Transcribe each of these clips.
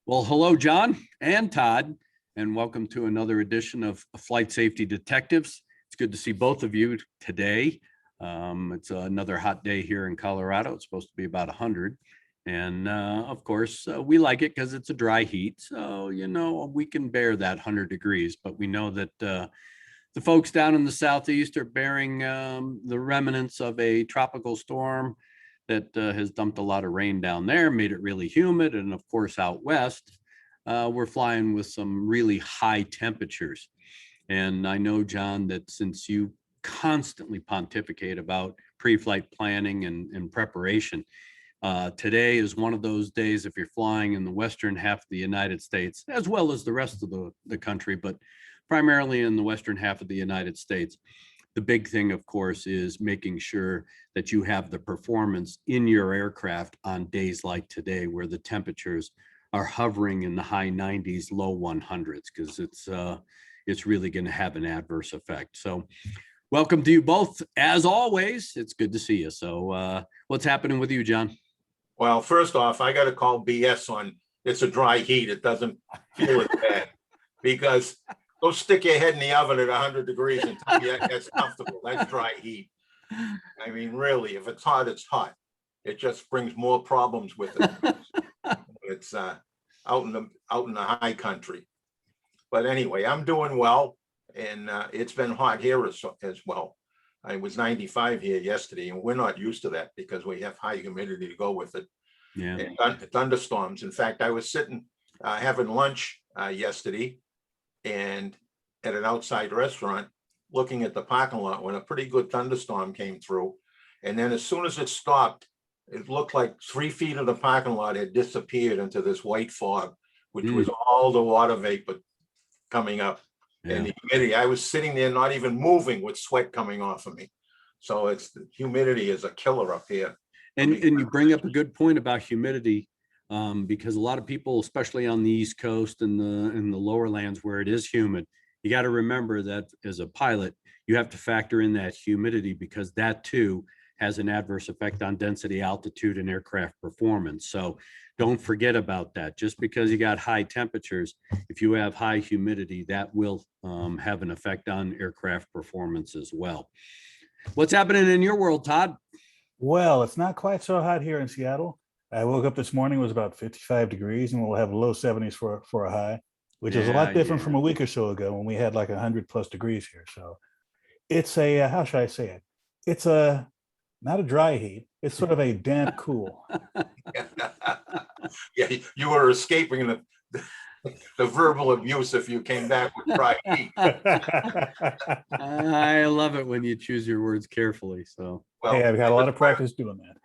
Well, hello, John and Todd, and welcome to another edition of Flight Safety Detectives. It's good to see both of you today. It's another hot day here in Colorado. It's supposed to be about 100. And of course, we like it because it's a dry heat. So, we can bear that 100 degrees, but we know that the folks down in the Southeast are bearing the remnants of a tropical storm that has dumped a lot of rain down there, made it really humid. And of course, out west, we're flying with some really high temperatures. And I know, John, that since you constantly pontificate about pre-flight planning and preparation, today is one of those days if you're flying in the western half of the United States, as well as the rest of the country, but primarily in the western half of the United States. The big thing, of course, is making sure that you have the performance in your aircraft on days like today, where the temperatures are hovering in the high 90s, low 100s, because it's really going to have an adverse effect. So welcome to you both. As always, it's good to see you. So what's happening with you, John? Well, first off, I got to call BS on it's a dry heat. It doesn't feel as bad because go stick your head in the oven at 100 degrees and tell me that's comfortable. That's dry heat. I mean, really, if it's hot, it's hot. It just brings more problems with it. It's out in the high country. But anyway, I'm doing well, and it's been hot here as well. I was 95 here yesterday, and we're not used to that because we have high humidity to go with it. Yeah. And thunderstorms. In fact, I was sitting having lunch yesterday, and at an outside restaurant, looking at the parking lot when a pretty good thunderstorm came through. And then as soon as it stopped, it looked like 3 feet of the parking lot had disappeared into this white fog, which was all the water vapor coming up. Yeah. And the humidity, I was sitting there not even moving with sweat coming off of me. So it's the humidity is a killer up here. And you bring up a good point about humidity. Because a lot of people, especially on the East Coast and the lower lands where it is humid, you got to remember that as a pilot, you have to factor in that humidity because that too has an adverse effect on density, altitude, and aircraft performance. So don't forget about that. Just because you got high temperatures, if you have high humidity, that will have an effect on aircraft performance as well. What's happening in your world, Todd? Well, it's not quite so hot here in Seattle. I woke up this morning, it was about 55 degrees, and we'll have low 70s for a high, which is a lot different from a week or so ago when we had like 100+ degrees here. So it's a, how should I say it? It's not a dry heat. It's sort of a damp cool. Yeah, you were escaping the verbal abuse if you came back with dry heat. I love it when you choose your words carefully. So, well, hey, I've had a lot of practice doing that.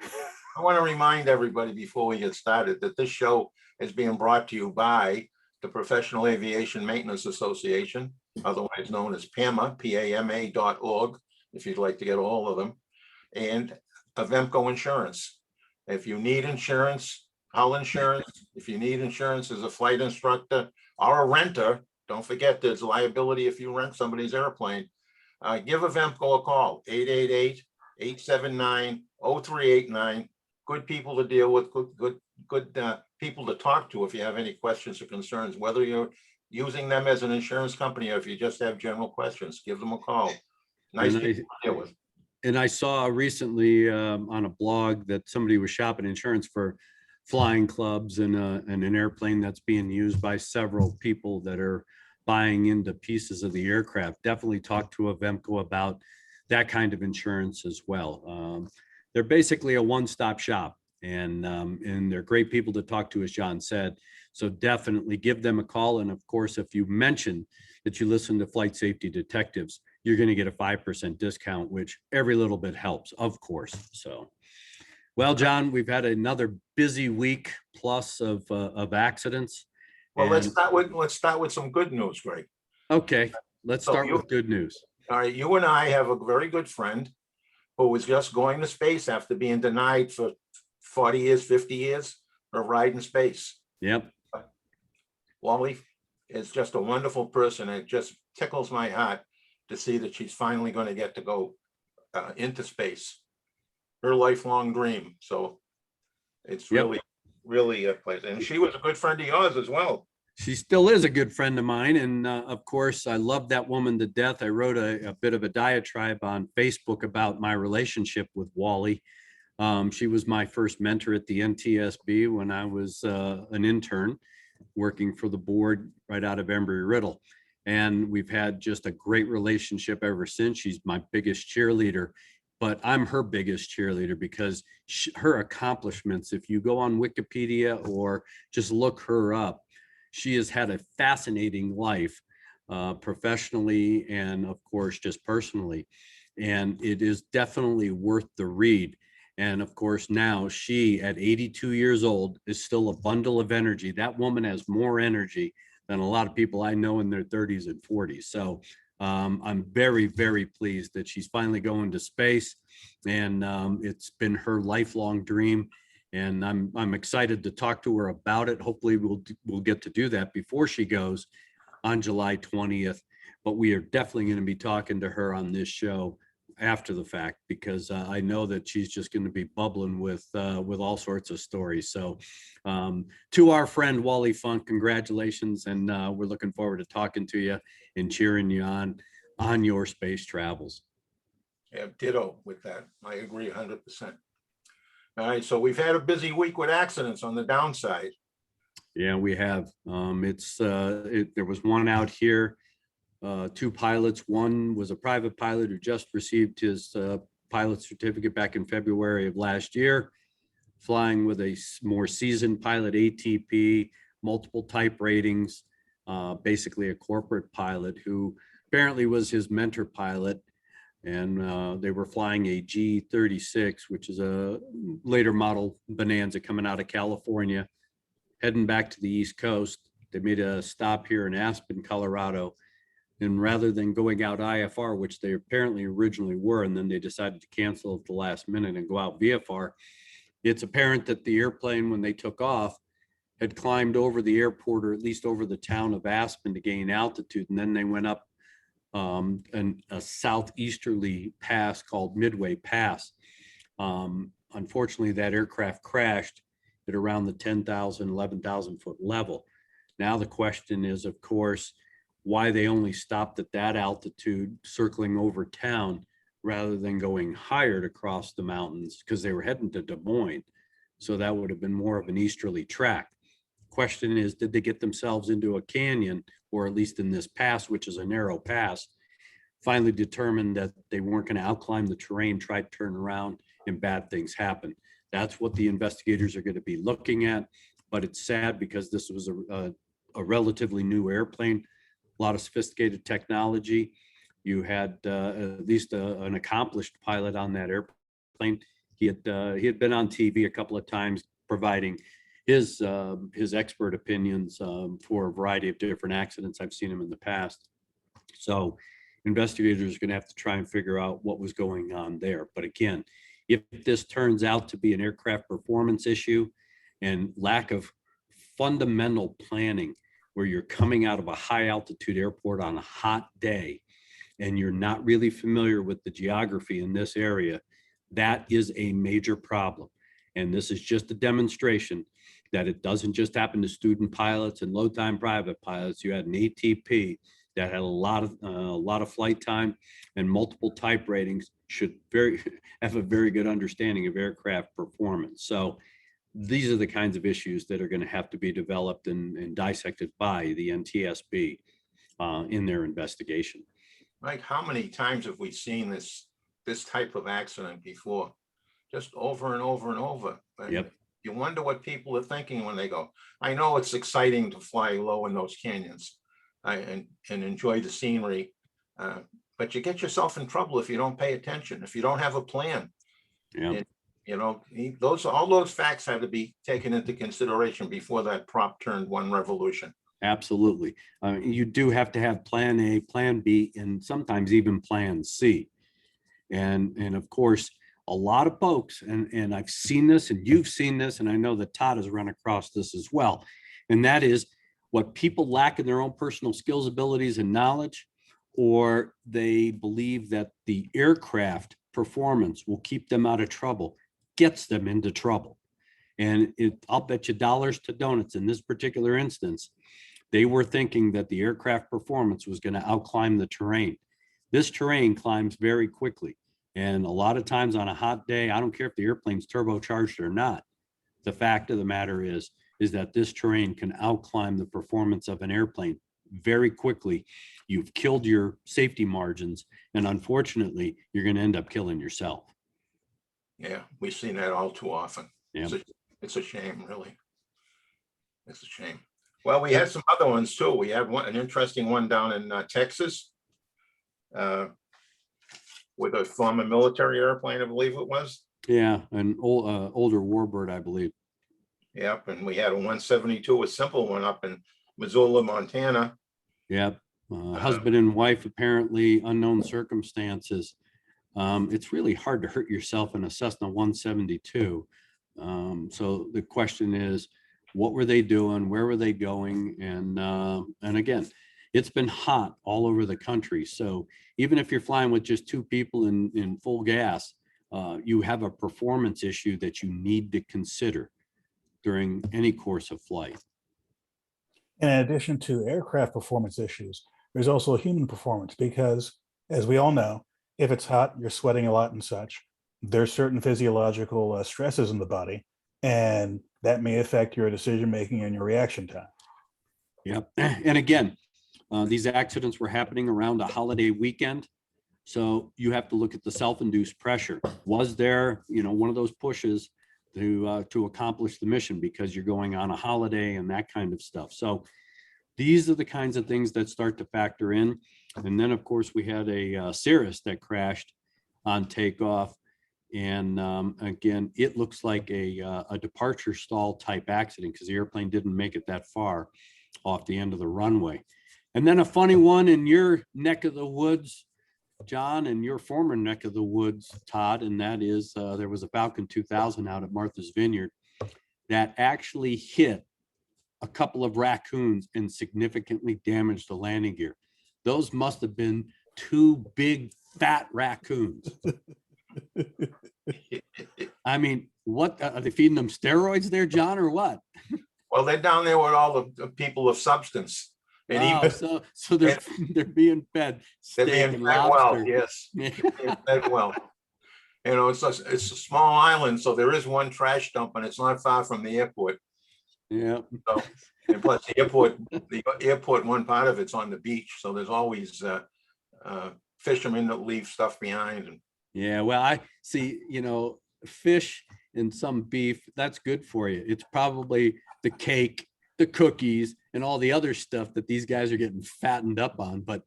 I want to remind everybody before we get started that this show is being brought to you by the Professional Aviation Maintenance Association, otherwise known as PAMA, PAMA.org, if you'd like to get a hold of them, and Avemco Insurance. If you need insurance, hull insurance, if you need insurance as a flight instructor or a renter, don't forget there's liability if you rent somebody's airplane. Give Avemco a call, 888-879-0389. Good people to deal with, good people to talk to if you have any questions or concerns, whether you're using them as an insurance company or if you just have general questions, give them a call. Nice people to deal with. And I saw recently on a blog that somebody was shopping insurance for flying clubs and an airplane that's being used by several people that are buying into pieces of the aircraft. Definitely talk to Avemco about that kind of insurance as well. They're basically a one-stop shop, and they're great people to talk to, as John said. So definitely give them a call. And of course, if you mention that you listen to Flight Safety Detectives, you're going to get a 5% discount, which every little bit helps, of course. So, well, John, we've had another busy week plus of accidents. Well, let's start with some good news, Greg. Okay, let's start with good news. All right, you and I have a very good friend who was just going to space after being denied for 40 years, 50 years of ride in space. Yep. Wally is just a wonderful person. It just tickles my heart to see that she's finally going to get to go into space. Her lifelong dream. So it's really really a pleasure. And she was a good friend of yours as well. She still is a good friend of mine. And of course, I love that woman to death. I wrote a bit of a diatribe on Facebook about my relationship with Wally. She was my first mentor at the NTSB when I was an intern working for the board right out of Embry-Riddle. And we've had just a great relationship ever since. She's my biggest cheerleader, but I'm her biggest cheerleader because her accomplishments, if you go on Wikipedia or just look her up, she has had a fascinating life, professionally and of course just personally. And it is definitely worth the read. And of course, now she at 82 years old is still a bundle of energy. That woman has more energy than a lot of people I know in their 30s and 40s. So I'm very, very pleased that she's finally going to space. And it's been her lifelong dream. And I'm excited to talk to her about it. Hopefully we'll get to do that before she goes on July 20th. But we are definitely going to be talking to her on this show after the fact, because I know that she's just going to be bubbling with all sorts of stories. So to our friend Wally Funk, congratulations. And we're looking forward to talking to you and cheering you on your space travels. Yeah, ditto with that. I agree 100%. All right, so we've had a busy week with accidents on the downside. Yeah, we have. There was one out here, two pilots. One was a private pilot who just received his pilot certificate back in February of last year, flying with a more seasoned pilot, ATP, multiple type ratings, basically a corporate pilot who apparently was his mentor pilot. And they were flying a G36, which is a later model Bonanza coming out of California, heading back to the East Coast. They made a stop here in Aspen, Colorado. And rather than going out IFR, which they apparently originally were, and then they decided to cancel at the last minute and go out VFR, it's apparent that the airplane, when they took off, had climbed over the airport, or at least over the town of Aspen, to gain altitude. And then they went up a southeasterly pass called Midway Pass. Unfortunately, that aircraft crashed at around the 10,000, 11,000 foot level. Now the question is, of course, why they only stopped at that altitude, circling over town, rather than going higher to cross the mountains, because they were heading to Des Moines. So that would have been more of an easterly track. Question is, did they get themselves into a canyon, or at least in this pass, which is a narrow pass, finally determined that they weren't going to outclimb the terrain, tried to turn around, and bad things happen. That's what the investigators are going to be looking at. But it's sad because this was a relatively new airplane, a lot of sophisticated technology. You had at least an accomplished pilot on that airplane. He had been on TV a couple of times providing his expert opinions for a variety of different accidents. I've seen him in the past. So investigators are going to have to try and figure out what was going on there. But again, if this turns out to be an aircraft performance issue and lack of fundamental planning, where you're coming out of a high altitude airport on a hot day and you're not really familiar with the geography in this area, that is a major problem. And this is just a demonstration that it doesn't just happen to student pilots and low-time private pilots. You had an ATP that had a lot of flight time and multiple type ratings, should have a very good understanding of aircraft performance. So these are the kinds of issues that are going to have to be developed and dissected by the NTSB in their investigation. Mike, how many times have we seen this type of accident before? Just over and over and over. Yep. You wonder what people are thinking when they go. I know it's exciting to fly low in those canyons and enjoy the scenery, but you get yourself in trouble if you don't pay attention, if you don't have a plan. Yeah. And, you know, all those facts had to be taken into consideration before that prop turned one revolution. Absolutely. You do have to have plan A, plan B, and sometimes even plan C. And of course, a lot of folks, and I've seen this and you've seen this, and I know that Todd has run across this as well. And that is what people lack in their own personal skills, abilities, and knowledge, or they believe that the aircraft performance will keep them out of trouble, gets them into trouble. And I'll bet you dollars to donuts in this particular instance, they were thinking that the aircraft performance was going to outclimb the terrain. This terrain climbs very quickly. And a lot of times on a hot day, I don't care if the airplane's turbocharged or not. The fact of the matter is that this terrain can outclimb the performance of an airplane very quickly. You've killed your safety margins, and unfortunately, you're going to end up killing yourself. Yeah, we've seen that all too often. Yeah. It's a shame, really. It's a shame. Well, we had some other ones too. We had an interesting one down in Texas with a former military airplane, I believe it was. Yeah, an older warbird, I believe. Yep, and we had a 172, a simple one up in Missoula, Montana. Yep, husband and wife, apparently unknown circumstances. It's really hard to hurt yourself in a Cessna 172. So the question is, what were they doing? Where were they going? And again, it's been hot all over the country. So even if you're flying with just two people in full gas, you have a performance issue that you need to consider during any course of flight. In addition to aircraft performance issues, there's also human performance because, as we all know, if it's hot, you're sweating a lot and such. There's certain physiological stresses in the body, and that may affect your decision making and your reaction time. Yep. And again, these accidents were happening around a holiday weekend. So you have to look at the self-induced pressure. Was there, one of those pushes to accomplish the mission because you're going on a holiday and that kind of stuff. So these are the kinds of things that start to factor in. And then, of course, we had a Cirrus that crashed on takeoff. And again, it looks like a departure stall type accident because the airplane didn't make it that far off the end of the runway. And then a funny one in your neck of the woods, John, and your former neck of the woods, Todd, and that is there was a Falcon 2000 out at Martha's Vineyard that actually hit a couple of raccoons and significantly damaged the landing gear. Those must have been two big fat raccoons. I mean, what are they feeding them steroids there, John, or what? Well, they're down there with all the people of substance. And even, so they're being fed steak they're being and fed lobster. well, yes. They're being fed well. It's a small island, so there is one trash dump, and it's not far from the airport. Yeah. So, and plus the airport, one part of it's on the beach, so there's always fishermen that leave stuff behind. And yeah, well, I see, fish and some beef, that's good for you. It's probably the cake, the cookies, and all the other stuff that these guys are getting fattened up on. But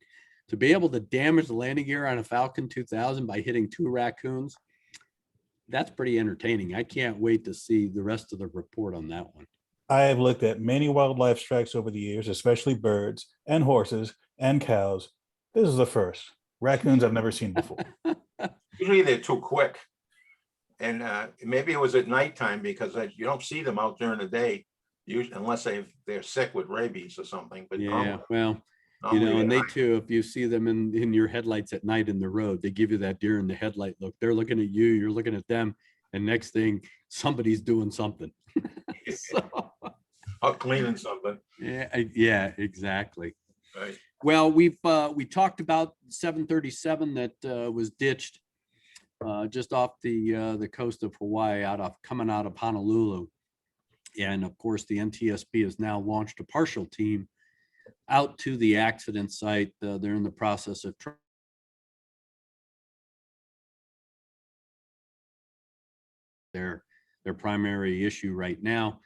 to be able to damage the landing gear on a Falcon 2000 by hitting two raccoons, that's pretty entertaining. I can't wait to see the rest of the report on that one. I have looked at many wildlife strikes over the years, especially birds and horses and cows. This is the first. Raccoons I've never seen before. usually they're too quick. And maybe it was at nighttime because you don't see them out during the day, usually, unless they're sick with rabies or something. But yeah, well, and they too, if you see them in your headlights at night in the road, they give you that deer in the headlight look. They're looking at you, you're looking at them, and next thing, somebody's doing something. Or cleaning something. Yeah, exactly. Right. Well, we talked about 737 that was ditched just off the coast of Hawaii, coming out of Honolulu, and of course the NTSB has now launched a partial team out to the accident site. They're in the process of their primary issue right now.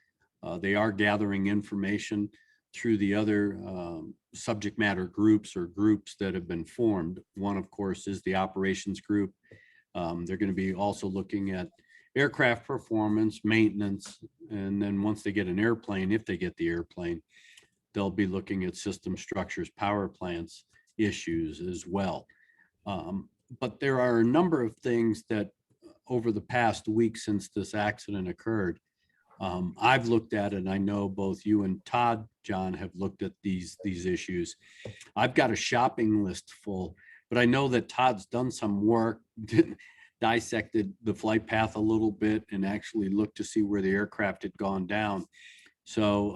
They are gathering information through the other subject matter groups or groups that have been formed. One, of course, is the operations group. They're going to be also looking at aircraft performance, maintenance, and then once they get an airplane, if they get the airplane, they'll be looking at system structures, power plants issues as well. But there are a number of things that over the past week since this accident occurred, I've looked at it, and I know both you and Todd, John, have looked at these issues. I've got a shopping list full, but I know that Todd's done some work. dissected the flight path a little bit and actually looked to see where the aircraft had gone down. So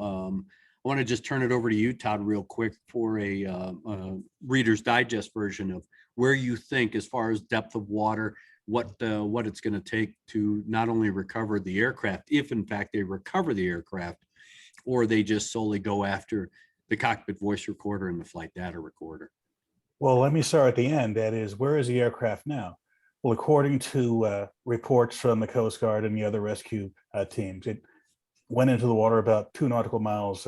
I want to just turn it over to you, Todd, real quick for a Reader's Digest version of where you think, as far as depth of water, what it's going to take to not only recover the aircraft, if in fact they recover the aircraft, or they just solely go after the cockpit voice recorder and the flight data recorder. Well, let me start at the end. That is, where is the aircraft now? Well, according to reports from the Coast Guard and the other rescue teams, it went into the water about 2 nautical miles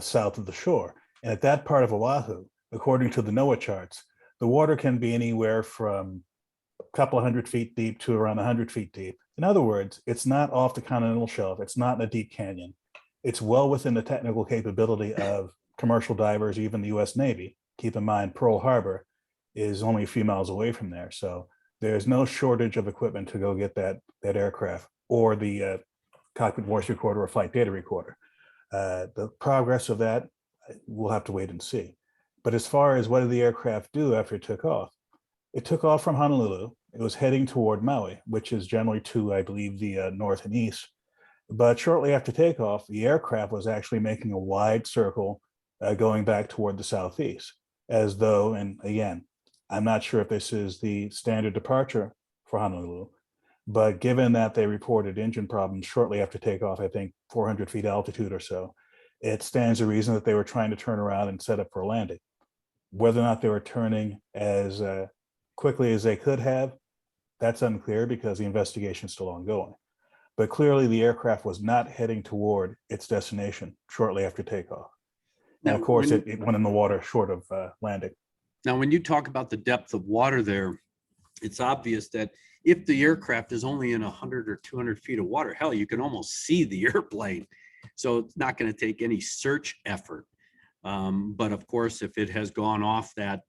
south of the shore. And at that part of Oahu, according to the NOAA charts, the water can be anywhere from a couple of 100 feet deep to around 100 feet deep. In other words, it's not off the continental shelf. It's not in a deep canyon. It's well within the technical capability of commercial divers, even the US Navy. Keep in mind, Pearl Harbor is only a few miles away from there. So there's no shortage of equipment to go get that aircraft or the cockpit voice recorder or flight data recorder. The progress of that, we'll have to wait and see. But as far as what did the aircraft do after it took off from Honolulu. It was heading toward Maui, which is generally to, I believe, the north and east. But shortly after takeoff, the aircraft was actually making a wide circle going back toward the southeast, as though, and again, I'm not sure if this is the standard departure for Honolulu, but given that they reported engine problems shortly after takeoff, I think 400 feet altitude or so, it stands to reason that they were trying to turn around and set up for landing. Whether or not they were turning as quickly as they could have, that's unclear because the investigation is still ongoing. But clearly the aircraft was not heading toward its destination shortly after takeoff. Now, of course, it went in the water short of landing. Now, when you talk about the depth of water there, it's obvious that if the aircraft is only in 100 or 200 feet of water, hell, you can almost see the airplane. So it's not going to take any search effort. But of course, if it has gone off that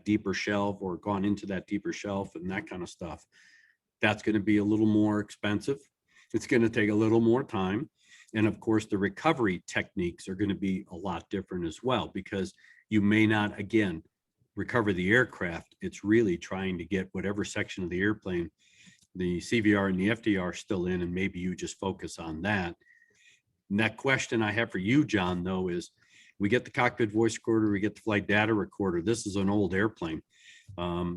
deeper shelf or gone into that deeper shelf and that kind of stuff, that's going to be a little more expensive. It's going to take a little more time. And of course, the recovery techniques are going to be a lot different as well, because you may not, again, recover the aircraft. It's really trying to get whatever section of the airplane the CVR and the FDR are still in, and maybe you just focus on that. And that question I have for you, John, though, is we get the cockpit voice recorder, we get the flight data recorder. This is an old airplane.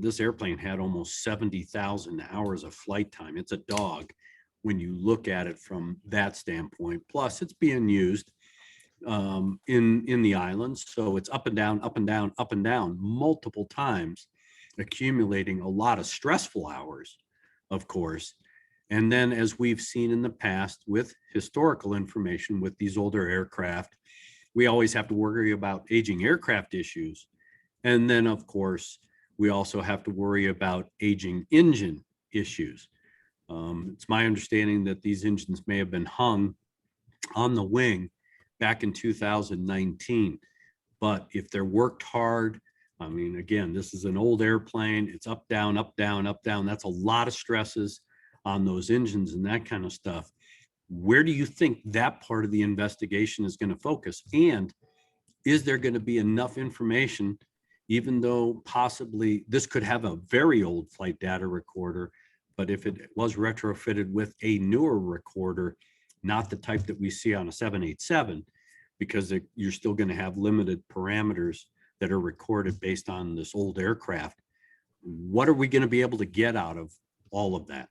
This airplane had almost 70,000 hours of flight time. It's a dog when you look at it from that standpoint. Plus, it's being used in the islands. So it's up and down, up and down, up and down multiple times, accumulating a lot of stressful hours, of course. And then, as we've seen in the past with historical information with these older aircraft, we always have to worry about aging aircraft issues. And then, of course, we also have to worry about aging engine issues. It's my understanding that these engines may have been hung on the wing back in 2019. But if they're worked hard, I mean, again, this is an old airplane. It's up, down, up, down, up, down. That's a lot of stresses on those engines and that kind of stuff. Where do you think that part of the investigation is going to focus? And is there going to be enough information, even though possibly this could have a very old flight data recorder, but if it was retrofitted with a newer recorder, not the type that we see on a 787, because you're still going to have limited parameters that are recorded based on this old aircraft. What are we going to be able to get out of all of that?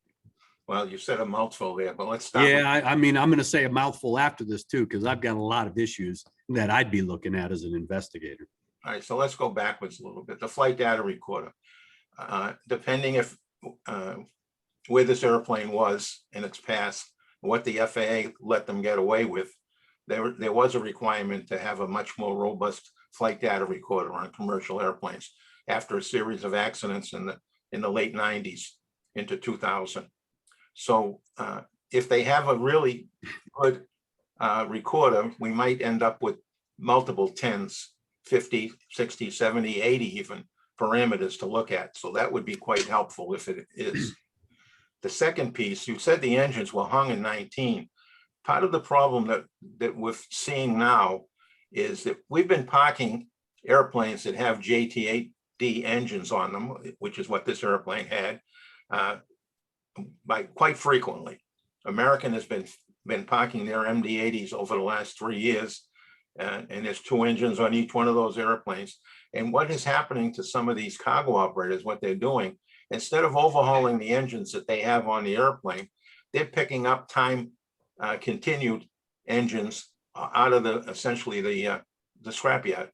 Well, you said a mouthful there, but let's start. Yeah, I mean, I'm going to say a mouthful after this too, because I've got a lot of issues that I'd be looking at as an investigator. All right, so let's go backwards a little bit. The flight data recorder, depending if where this airplane was in its past, what the FAA let them get away with, there was a requirement to have a much more robust flight data recorder on commercial airplanes after a series of accidents in the late 90s into 2000. So if they have a really good recorder, we might end up with multiple 10s, 50, 60, 70, 80 even parameters to look at. So that would be quite helpful if it is. The second piece, you said the engines were hung in 19. Part of the problem that we're seeing now is that we've been parking airplanes that have JT8D engines on them, which is what this airplane had, by quite frequently. American has been parking their MD-80s over the last 3 years. And there's 2 engines on each one of those airplanes. And what is happening to some of these cargo operators, what they're doing, instead of overhauling the engines that they have on the airplane, they're picking up time continued engines out of essentially the scrapyard.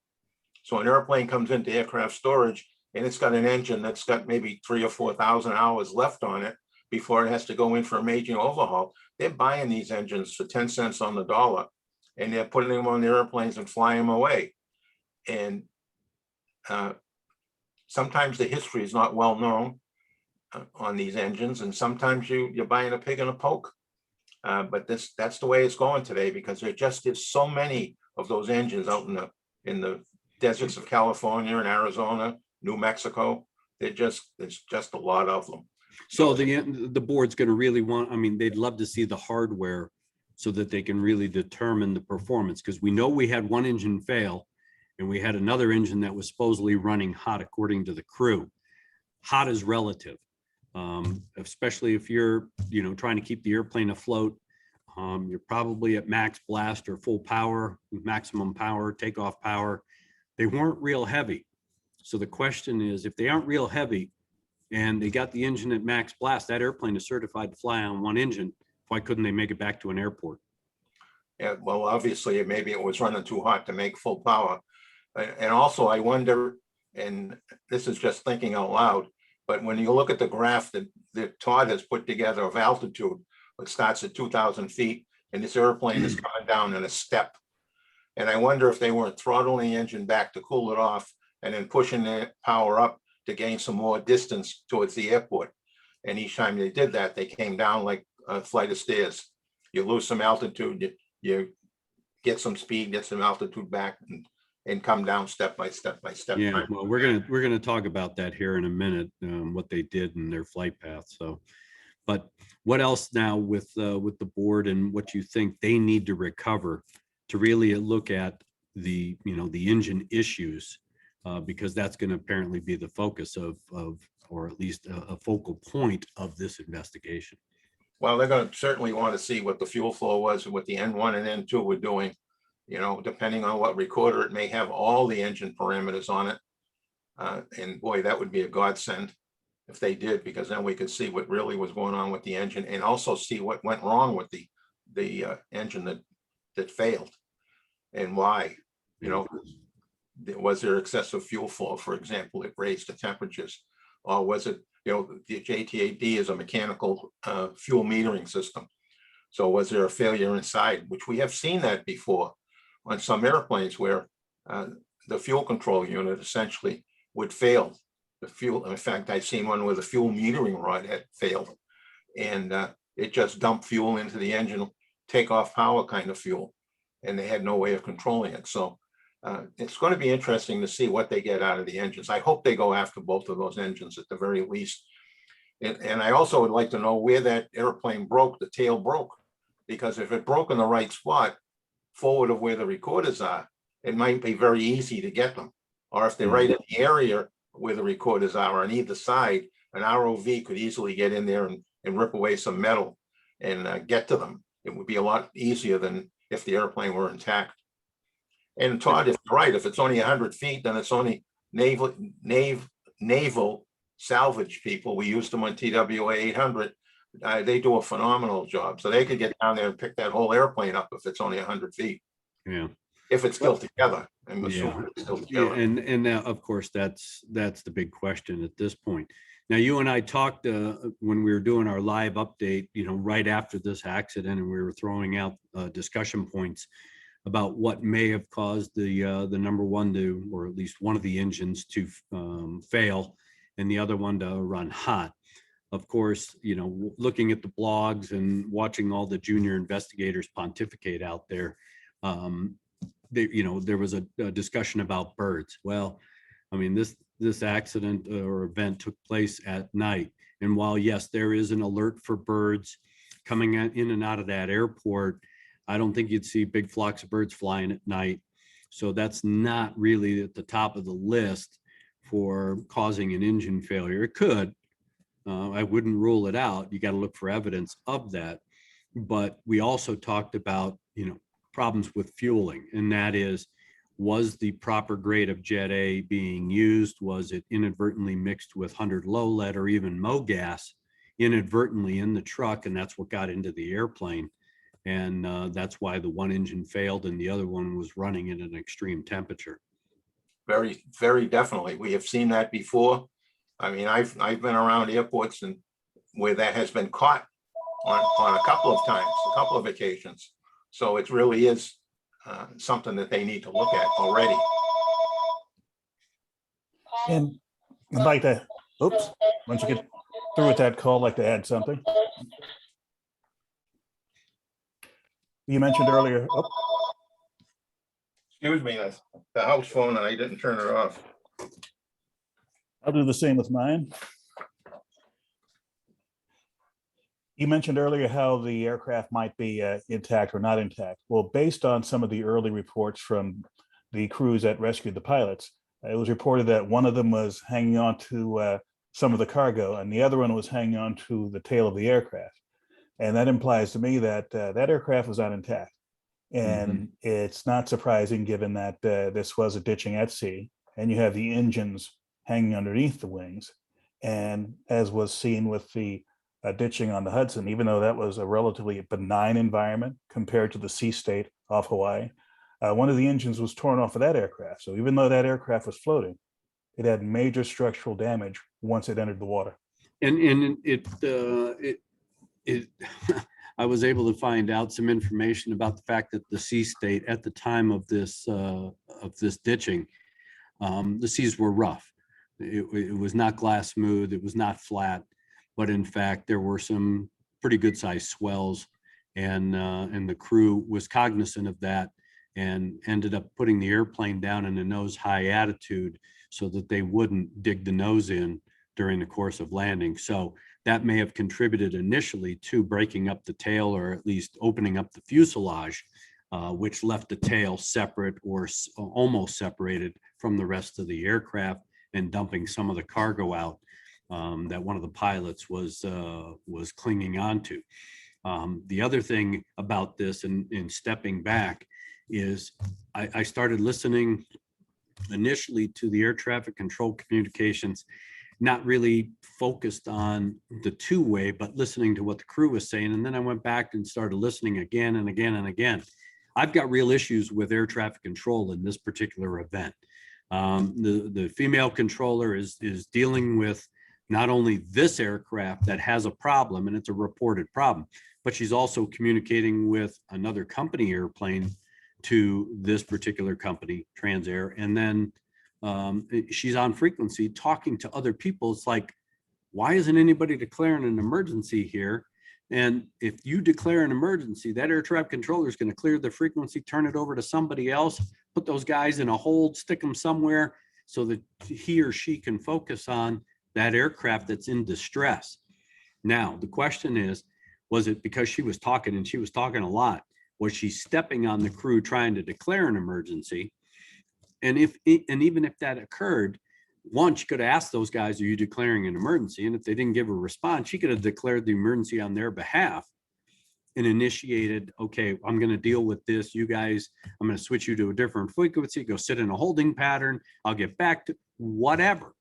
So an airplane comes into aircraft storage and it's got an engine that's got maybe 3,000 or 4,000 hours left on it before it has to go in for a major overhaul. They're buying these engines for 10 cents on the dollar, and they're putting them on the airplanes and flying them away. And sometimes the history is not well known on these engines, and sometimes you're buying a pig in a poke. But that's the way it's going today, because there just is so many of those engines out in the deserts of California and Arizona, New Mexico. There's just a lot of them. So the board's going to really want, I mean, they'd love to see the hardware so that they can really determine the performance, because we know we had one engine fail and we had another engine that was supposedly running hot, according to the crew. Hot is relative, especially if you're, trying to keep the airplane afloat. You're probably at max blast or full power, maximum power, takeoff power. They weren't real heavy. So the question is, if they aren't real heavy and they got the engine at max blast, that airplane is certified to fly on one engine. Why couldn't they make it back to an airport? Yeah, well, obviously, maybe it was running too hot to make full power. And also, I wonder, and this is just thinking out loud, but when you look at the graph that Todd has put together of altitude, it starts at 2,000 feet, and this airplane is coming down in a step. And I wonder if they weren't throttling the engine back to cool it off and then pushing the power up to gain some more distance towards the airport. And each time they did that, they came down like a flight of stairs. You lose some altitude, you get some speed, get some altitude back, and come down step by step by step. Yeah, well, we're gonna talk about that here in a minute, what they did in their flight path. So, but what else now with the board and what you think they need to recover to really look at the engine issues, because that's going to apparently be the focus of or at least a focal point of this investigation. Well, they're going to certainly want to see what the fuel flow was and what the N1 and N2 were doing, depending on what recorder, it may have all the engine parameters on it. And boy, that would be a godsend if they did, because then we could see what really was going on with the engine and also see what went wrong with the engine that failed and why. Was there excessive fuel flow, for example, it raised the temperatures, or was it, the JTAD is a mechanical fuel metering system. So was there a failure inside, which we have seen that before on some airplanes where the fuel control unit essentially would fail the fuel. In fact, I've seen one where the fuel metering rod had failed and it just dumped fuel into the engine, takeoff power kind of fuel, and they had no way of controlling it. So it's going to be interesting to see what they get out of the engines. I hope they go after both of those engines at the very least. And I also would like to know where that airplane broke, the tail broke, because if it broke in the right spot forward of where the recorders are, it might be very easy to get them. Or if they're right in the area where the recorders are on either side, an ROV could easily get in there and rip away some metal and get to them. It would be a lot easier than if the airplane were intact. And Todd, if you're right, if it's only 100 feet, then it's only naval salvage people. We used them on TWA 800. They do a phenomenal job. So they could get down there and pick that whole airplane up if it's only 100 feet. Yeah. If it's still together. I'm assuming it's still together. And now, of course, that's the big question at this point. Now, you and I talked when we were doing our live update, right after this accident, and we were throwing out discussion points about what may have caused the number one to, or at least one of the engines to fail and the other one to run hot. Of course, looking at the blogs and watching all the junior investigators pontificate out there, there was a discussion about birds. Well, I mean, this accident or event took place at night. And while, yes, there is an alert for birds coming in and out of that airport, I don't think you'd see big flocks of birds flying at night. So that's not really at the top of the list for causing an engine failure. It could, I wouldn't rule it out. You got to look for evidence of that. But we also talked about, problems with fueling, and that is, was the proper grade of Jet A being used? Was it inadvertently mixed with 100 low lead or even MoGas inadvertently in the truck? And that's what got into the airplane. And that's why the one engine failed and the other one was running at an extreme temperature. Very, very definitely. We have seen that before. I mean, I've been around airports and where that has been caught on a couple of times, a couple of occasions. So it really is something that they need to look at already. And I'd like to, oops, once you get through with that call, I'd like to add something. You mentioned earlier, Excuse me, that's the house phone and I didn't turn it off. I'll do the same with mine. You mentioned earlier how the aircraft might be intact or not intact. Well, based on some of the early reports from the crews that rescued the pilots, it was reported that one of them was hanging on to some of the cargo and the other one was hanging on to the tail of the aircraft. And that implies to me that that aircraft was not intact. And it's not surprising given that this was a ditching at sea and you have the engines hanging underneath the wings. And as was seen with the ditching on the Hudson, even though that was a relatively benign environment compared to the sea state off Hawaii, one of the engines was torn off of that aircraft. So even though that aircraft was floating, it had major structural damage once it entered the water. And I was able to find out some information about the fact that the sea state at the time of this ditching, the seas were rough. It was not glass smooth. It was not flat, but in fact there were some pretty good sized swells, and the crew was cognizant of that and ended up putting the airplane down in a nose high attitude so that they wouldn't dig the nose in during the course of landing. So that may have contributed initially to breaking up the tail, or at least opening up the fuselage, which left the tail separate or almost separated from the rest of the aircraft, and dumping some of the cargo out that one of the pilots was clinging onto. The other thing about this, in stepping back, is I started listening initially to the air traffic control communications, not really focused on the two-way, but listening to what the crew was saying. And then I went back and started listening again and again and again. I've got real issues with air traffic control in this particular event. The female controller is dealing with not only this aircraft that has a problem, and it's a reported problem, but she's also communicating with another company airplane to this particular company, Transair. And then she's on frequency talking to other people. It's like, why isn't anybody declaring an emergency here? And if you declare an emergency, that air traffic controller is going to clear the frequency, turn it over to somebody else, put those guys in a hold, stick them somewhere so that he or she can focus on that aircraft that's in distress. Now, the question is, was it because she was talking, and she was talking a lot? Was she stepping on the crew trying to declare an emergency? And even if that occurred, one, she could have asked those guys, are you declaring an emergency? And if they didn't give a response, she could have declared the emergency on their behalf and initiated, okay, I'm going to deal with this. You guys, I'm going to switch you to a different frequency, go sit in a holding pattern. I'll get back to whatever.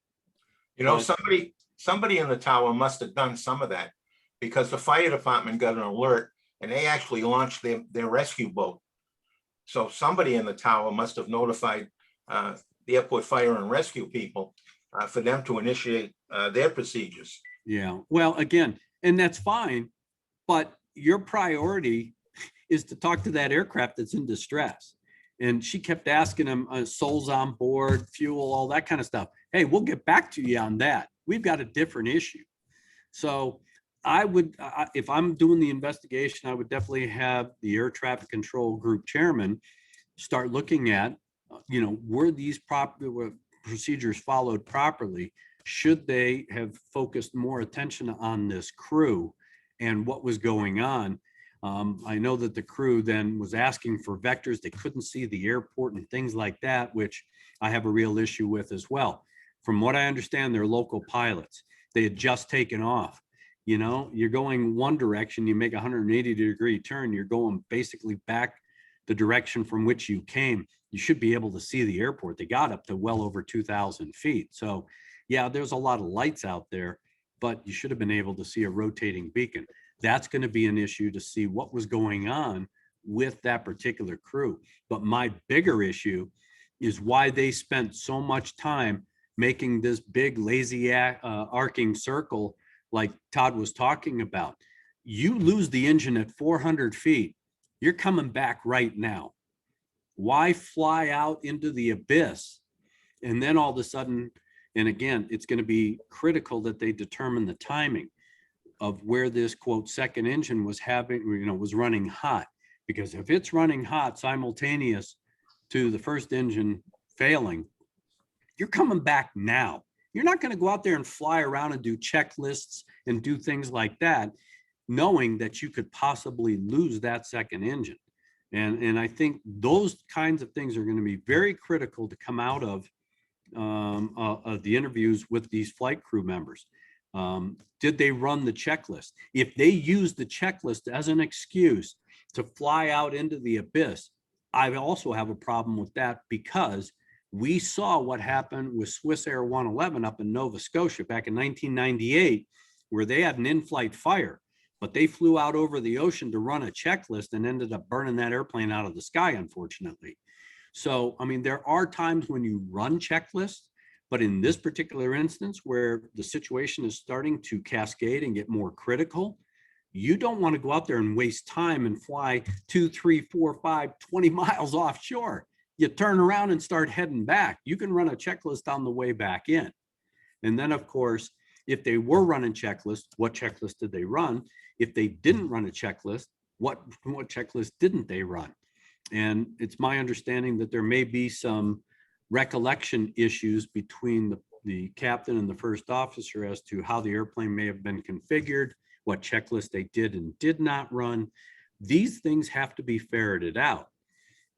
You know, somebody in the tower must have done some of that, because the fire department got an alert and they actually launched their rescue boat. So somebody in the tower must have notified the airport fire and rescue people for them to initiate their procedures. Yeah, well, again, and that's fine, but your priority is to talk to that aircraft that's in distress. And she kept asking them, souls on board, fuel, all that kind of stuff. Hey, we'll get back to you on that. We've got a different issue. So I would, if I'm doing the investigation, I would definitely have the air traffic control group chairman start looking at, were these procedures followed properly? Should they have focused more attention on this crew and what was going on? I know that the crew then was asking for vectors. They couldn't see the airport and things like that, which I have a real issue with as well. From what I understand, they're local pilots. They had just taken off. You know, you're going one direction, you make a 180-degree turn, you're going basically back the direction from which you came. You should be able to see the airport. They got up to well over 2,000 feet. So yeah, there's a lot of lights out there, but you should have been able to see a rotating beacon. That's going to be an issue to see what was going on with that particular crew. But my bigger issue is why they spent so much time making this big lazy arcing circle like Todd was talking about. You lose the engine at 400 feet, you're coming back right now. Why fly out into the abyss? And then all of a sudden, and again, it's going to be critical that they determine the timing of where this quote second engine was was running hot. Because if it's running hot simultaneous to the first engine failing, you're coming back now. You're not going to go out there and fly around and do checklists and do things like that, knowing that you could possibly lose that second engine. And I think those kinds of things are going to be very critical to come out of the interviews with these flight crew members. Did they run the checklist? If they use the checklist as an excuse to fly out into the abyss, I also have a problem with that, because we saw what happened with Swiss Air 111 up in Nova Scotia back in 1998, where they had an in-flight fire, but they flew out over the ocean to run a checklist and ended up burning that airplane out of the sky, unfortunately. So, I mean, there are times when you run checklists, but in this particular instance where the situation is starting to cascade and get more critical, you don't want to go out there and waste time and fly 2, 3, 4, 5, 20 miles offshore. You turn around and start heading back. You can run a checklist on the way back in. And then, of course, if they were running checklists, what checklist did they run? If they didn't run a checklist, what checklist didn't they run? And it's my understanding that there may be some recollection issues between the captain and the first officer as to how the airplane may have been configured, what checklist they did and did not run. These things have to be ferreted out,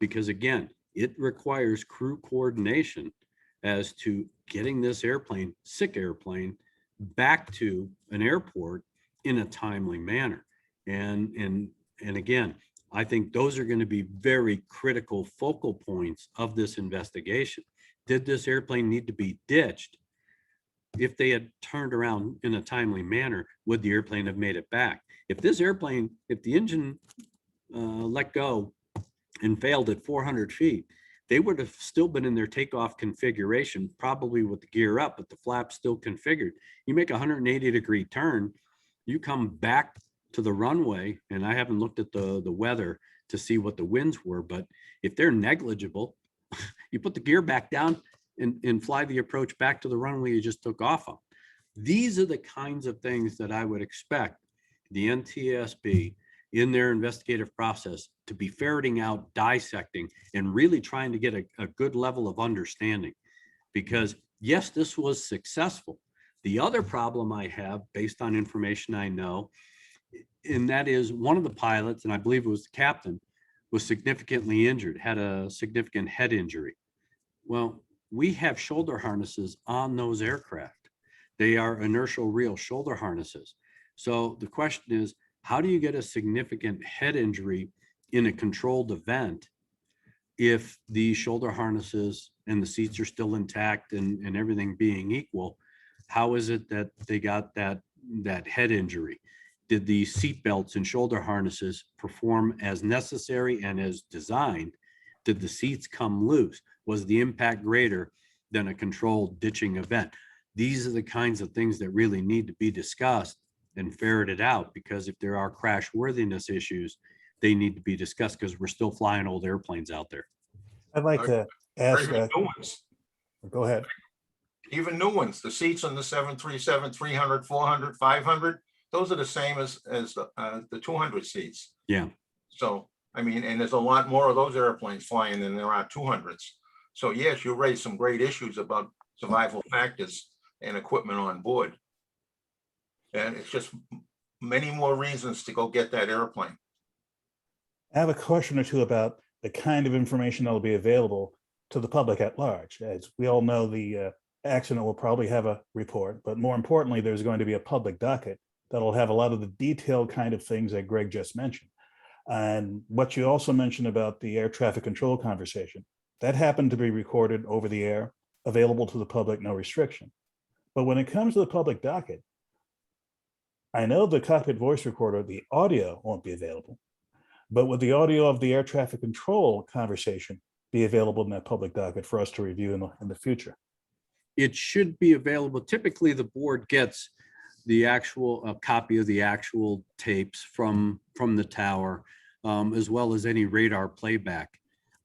because again, it requires crew coordination as to getting this airplane, sick airplane, back to an airport in a timely manner. And again, I think those are going to be very critical focal points of this investigation. Did this airplane need to be ditched? If they had turned around in a timely manner, would the airplane have made it back? If the engine let go and failed at 400 feet, they would have still been in their takeoff configuration, probably with the gear up, but the flaps still configured. You make a 180-degree turn, you come back to the runway, and I haven't looked at the weather to see what the winds were, but if they're negligible, you put the gear back down and fly the approach back to the runway you just took off on. These are the kinds of things that I would expect the NTSB in their investigative process to be ferreting out, dissecting, and really trying to get a good level of understanding. Because yes, this was successful. The other problem I have, based on information I know, and that is one of the pilots, and I believe it was the captain, was significantly injured, had a significant head injury. Well, we have shoulder harnesses on those aircraft. They are inertial reel shoulder harnesses. So the question is, how do you get a significant head injury in a controlled event if the shoulder harnesses and the seats are still intact and everything being equal? How is it that they got that head injury? Did the seat belts and shoulder harnesses perform as necessary and as designed? Did the seats come loose? Was the impact greater than a controlled ditching event? These are the kinds of things that really need to be discussed and ferreted out, because if there are crash worthiness issues, they need to be discussed, because we're still flying old airplanes out there. I'd like to ask, Even new ones, go ahead. even new ones, the seats on the 737, 300, 400, 500, those are the same as the 200 seats. Yeah. So, I mean, and there's a lot more of those airplanes flying than there are 200s. So yes, you raised some great issues about survival factors and equipment on board. And it's just many more reasons to go get that airplane. I have a question or two about the kind of information that will be available to the public at large. As we all know, the accident will probably have a report, but more importantly, there's going to be a public docket that'll have a lot of the detailed kind of things that Greg just mentioned. And what you also mentioned about the air traffic control conversation, that happened to be recorded over the air, available to the public, no restriction. But when it comes to the public docket, I know the cockpit voice recorder, the audio won't be available, but would the audio of the air traffic control conversation be available in that public docket for us to review in the future? It should be available. Typically, the board gets the actual copy of the actual tapes from the tower, as well as any radar playback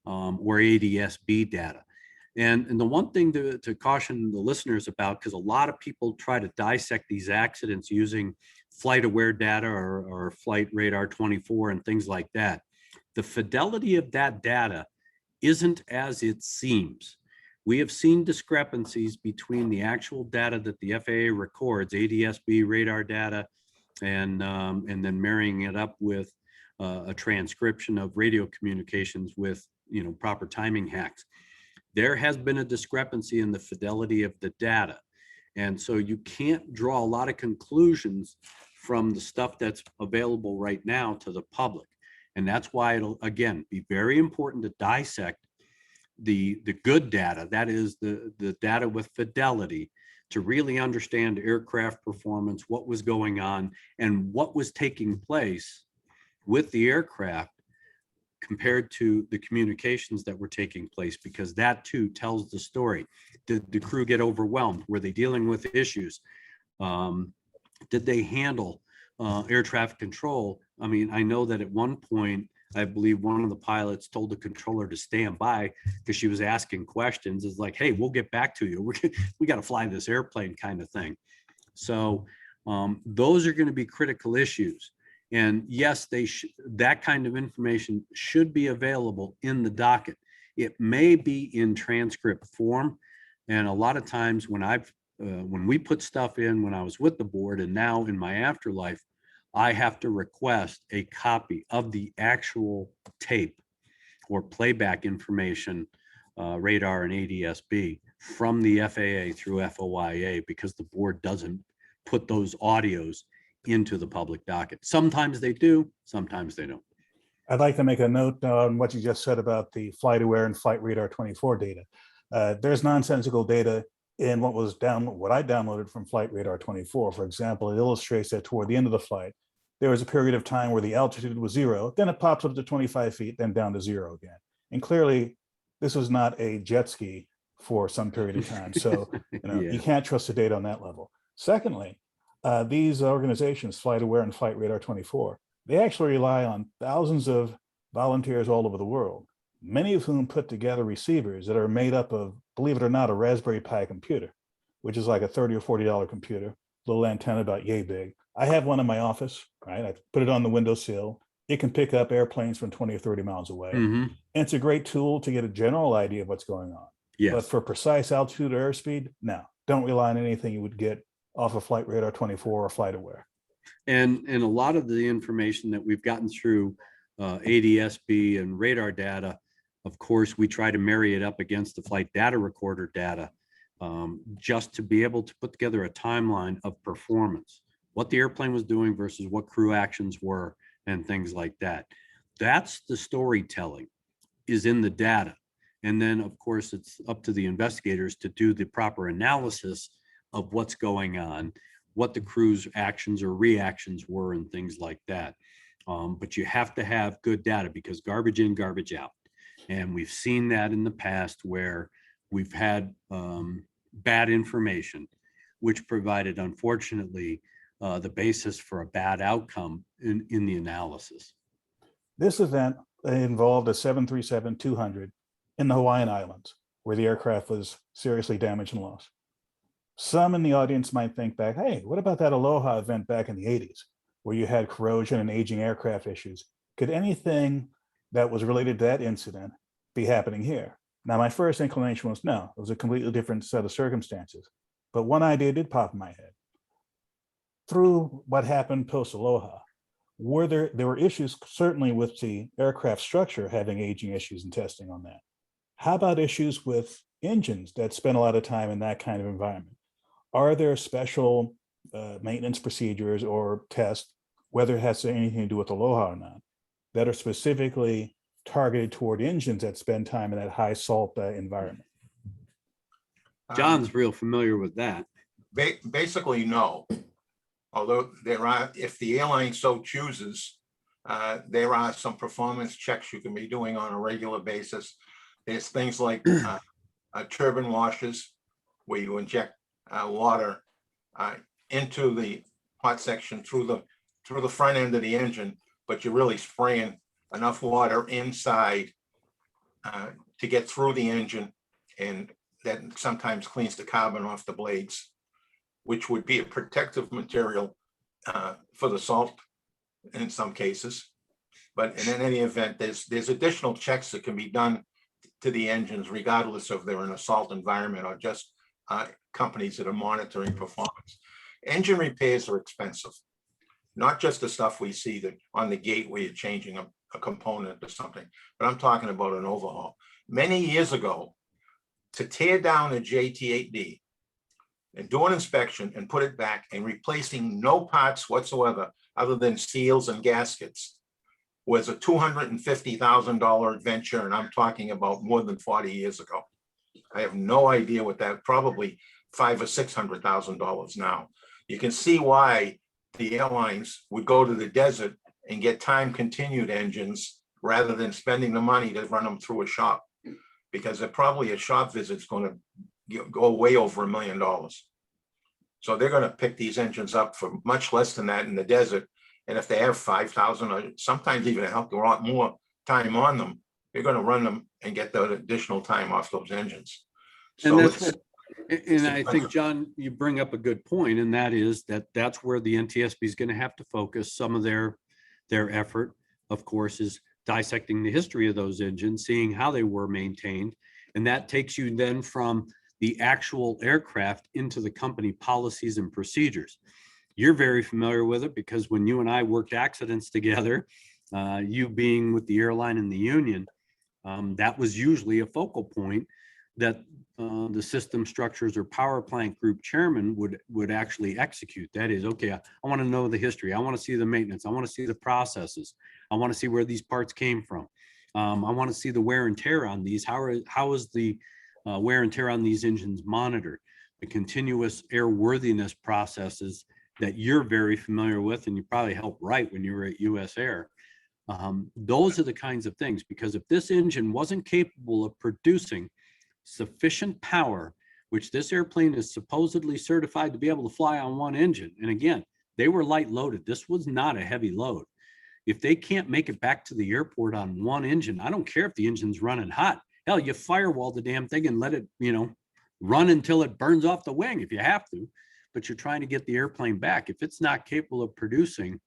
or ADS-B data. And the one thing to caution the listeners about, because a lot of people try to dissect these accidents using flight aware data or flight radar 24 and things like that. The fidelity of that data isn't as it seems. We have seen discrepancies between the actual data that the FAA records, ADS-B radar data, and then marrying it up with a transcription of radio communications with proper timing hacks. There has been a discrepancy in the fidelity of the data. And so you can't draw a lot of conclusions from the stuff that's available right now to the public. And that's why it'll, again, be very important to dissect the good data, that is the data with fidelity, to really understand aircraft performance, what was going on, and what was taking place with the aircraft compared to the communications that were taking place, because that too tells the story. Did the crew get overwhelmed? Were they dealing with issues? Did they handle air traffic control? I mean, I know that at one point, I believe one of the pilots told the controller to stand by because she was asking questions. It's like, hey, we'll get back to you. We got to fly this airplane kind of thing. So those are going to be critical issues. And yes, that kind of information should be available in the docket. It may be in transcript form. And a lot of times when we put stuff in when I was with the board and now in my afterlife, I have to request a copy of the actual tape or playback information, radar and ADS-B, from the FAA through FOIA, because the board doesn't put those audios into the public docket. Sometimes they do, sometimes they don't. I'd like to make a note on what you just said about the flight aware and flight radar 24 data. There's nonsensical data in what I downloaded from flight radar 24. For example, it illustrates that toward the end of the flight, there was a period of time where the altitude was 0, then it pops up to 25 feet, then down to 0 again. And clearly, this was not a jet ski for some period of time. So Yeah. You can't trust the data on that level. Secondly, these organizations, Flight Aware and Flight Radar 24, they actually rely on thousands of volunteers all over the world, many of whom put together receivers that are made up of, believe it or not, a Raspberry Pi computer, which is like a $30 or $40 computer, little antenna about yay big. I have one in my office, right? I put it on the windowsill. It can pick up airplanes from 20 or 30 miles away. Mm-hmm. And it's a great tool to get a general idea of what's going on. Yes. But for precise altitude or airspeed, no, don't rely on anything you would get off of Flight Radar 24 or Flight Aware. And a lot of the information that we've gotten through ADS-B and radar data, of course, we try to marry it up against the flight data recorder data, just to be able to put together a timeline of performance, what the airplane was doing versus what crew actions were and things like that. That's the storytelling, is in the data. And then, of course, it's up to the investigators to do the proper analysis of what's going on, what the crew's actions or reactions were and things like that. But you have to have good data, because garbage in, garbage out. And we've seen that in the past where we've had bad information, which provided, unfortunately, the basis for a bad outcome in the analysis. This event involved a 737-200 in the Hawaiian Islands, where the aircraft was seriously damaged and lost. Some in the audience might think back, hey, what about that Aloha event back in the 80s, where you had corrosion and aging aircraft issues? Could anything that was related to that incident be happening here? Now, my first inclination was no, it was a completely different set of circumstances. But one idea did pop in my head. Through what happened post-Aloha, there were issues certainly with the aircraft structure having aging issues and testing on that. How about issues with engines that spend a lot of time in that kind of environment. Are there special maintenance procedures or tests, whether it has anything to do with aloha or not, that are specifically targeted toward engines that spend time in that high salt environment? John's real familiar with that. Basically, no. Although there are, if the airline so chooses, there are some performance checks you can be doing on a regular basis. There's things like turbine washers where you inject water into the hot section through the front end of the engine, but you're really spraying enough water inside to get through the engine, and that sometimes cleans the carbon off the blades, which would be a protective material for the salt in some cases. But in any event, there's additional checks that can be done to the engines, regardless of they're in a salt environment or just companies that are monitoring performance. Engine repairs are expensive, not just the stuff we see that on the gate where you're changing a component or something, but I'm talking about an overhaul. Many years ago, to tear down a JT8D and do an inspection and put it back and replacing no parts whatsoever other than seals and gaskets was a $250,000 adventure, and I'm talking about more than 40 years ago. I have no idea what that, probably $500,000 or $600,000 now. You can see why the airlines would go to the desert and get time continued engines rather than spending the money to run them through a shop, because probably a shop visit's going to go way over $1 million. So they're going to pick these engines up for much less than that in the desert. And if they have 5,000 or sometimes even a lot more time on them, they're going to run them and get the additional time off those engines. So and I think, John, you bring up a good point, and that is that's where the NTSB is going to have to focus some of their effort, of course, is dissecting the history of those engines, seeing how they were maintained. And that takes you then from the actual aircraft into the company policies and procedures. You're very familiar with it because when you and I worked accidents together, you being with the airline and the union, that was usually a focal point that the system structures or power plant group chairman would actually execute. That is, okay, I want to know the history. I want to see the maintenance. I want to see the processes. I want to see where these parts came from. I want to see the wear and tear on these. How is the wear and tear on these engines monitored? The continuous airworthiness processes that you're very familiar with, and you probably helped write when you were at US Air. Those are the kinds of things, because if this engine wasn't capable of producing sufficient power, which this airplane is supposedly certified to be able to fly on one engine, and again, they were light loaded. This was not a heavy load. If they can't make it back to the airport on one engine, I don't care if the engine's running hot. Hell, you firewall the damn thing and let it, run until it burns off the wing if you have to, but you're trying to get the airplane back. If it's not capable of producing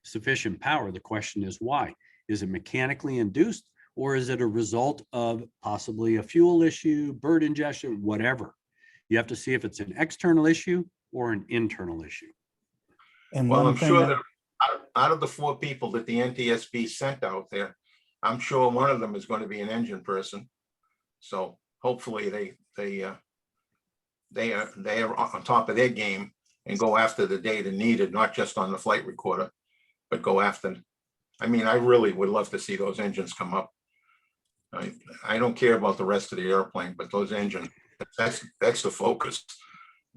sufficient power, the question is why? Is it mechanically induced, or is it a result of possibly a fuel issue, bird ingestion, whatever? You have to see if it's an external issue or an internal issue. And well, I'm sure that out of the 4 people that the NTSB sent out there, I'm sure one of them is going to be an engine person. So hopefully they are on top of their game and go after the data needed, not just on the flight recorder, but go after. I mean, I really would love to see those engines come up. I don't care about the rest of the airplane, but those engines, that's the focus.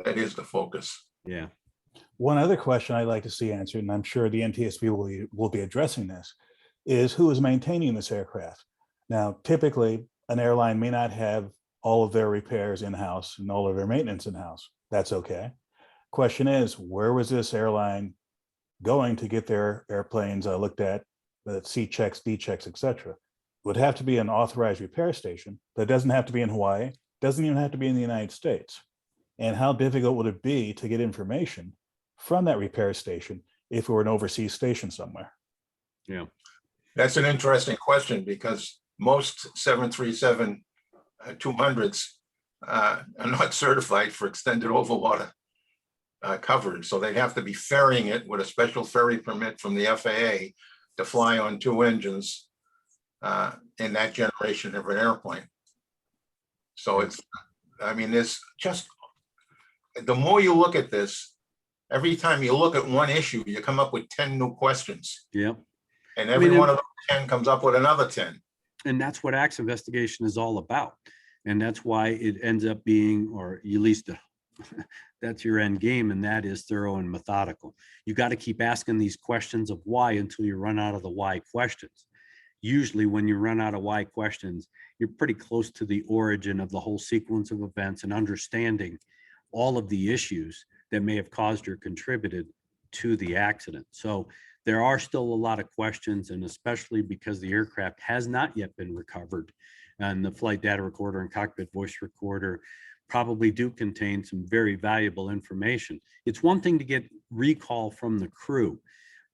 That is the focus. Yeah. One other question I'd like to see answered, and I'm sure the NTSB will be addressing this, is who is maintaining this aircraft? Now, typically, an airline may not have all of their repairs in-house and all of their maintenance in-house. That's okay. Question is, where was this airline going to get their airplanes looked at, C checks, D checks, etc.? Would have to be an authorized repair station, but it doesn't have to be in Hawaii, doesn't even have to be in the United States. And how difficult would it be to get information from that repair station if it were an overseas station somewhere? Yeah. That's an interesting question, because most 737 200s are not certified for extended overwater coverage. So they'd have to be ferrying it with a special ferry permit from the FAA to fly on 2 engines in that generation of an airplane. So I mean, there's just, the more you look at this, every time you look at one issue, you come up with 10 new questions. Yep. And I every mean, one of those 10 comes up with another 10. And that's what acts investigation is all about. And that's why it ends up being, or at least that's your end game, and that is thorough and methodical. You got to keep asking these questions of why until you run out of the why questions. Usually when you run out of why questions, you're pretty close to the origin of the whole sequence of events and understanding all of the issues that may have caused or contributed to the accident. So there are still a lot of questions, and especially because the aircraft has not yet been recovered, and the flight data recorder and cockpit voice recorder probably do contain some very valuable information. It's one thing to get recall from the crew.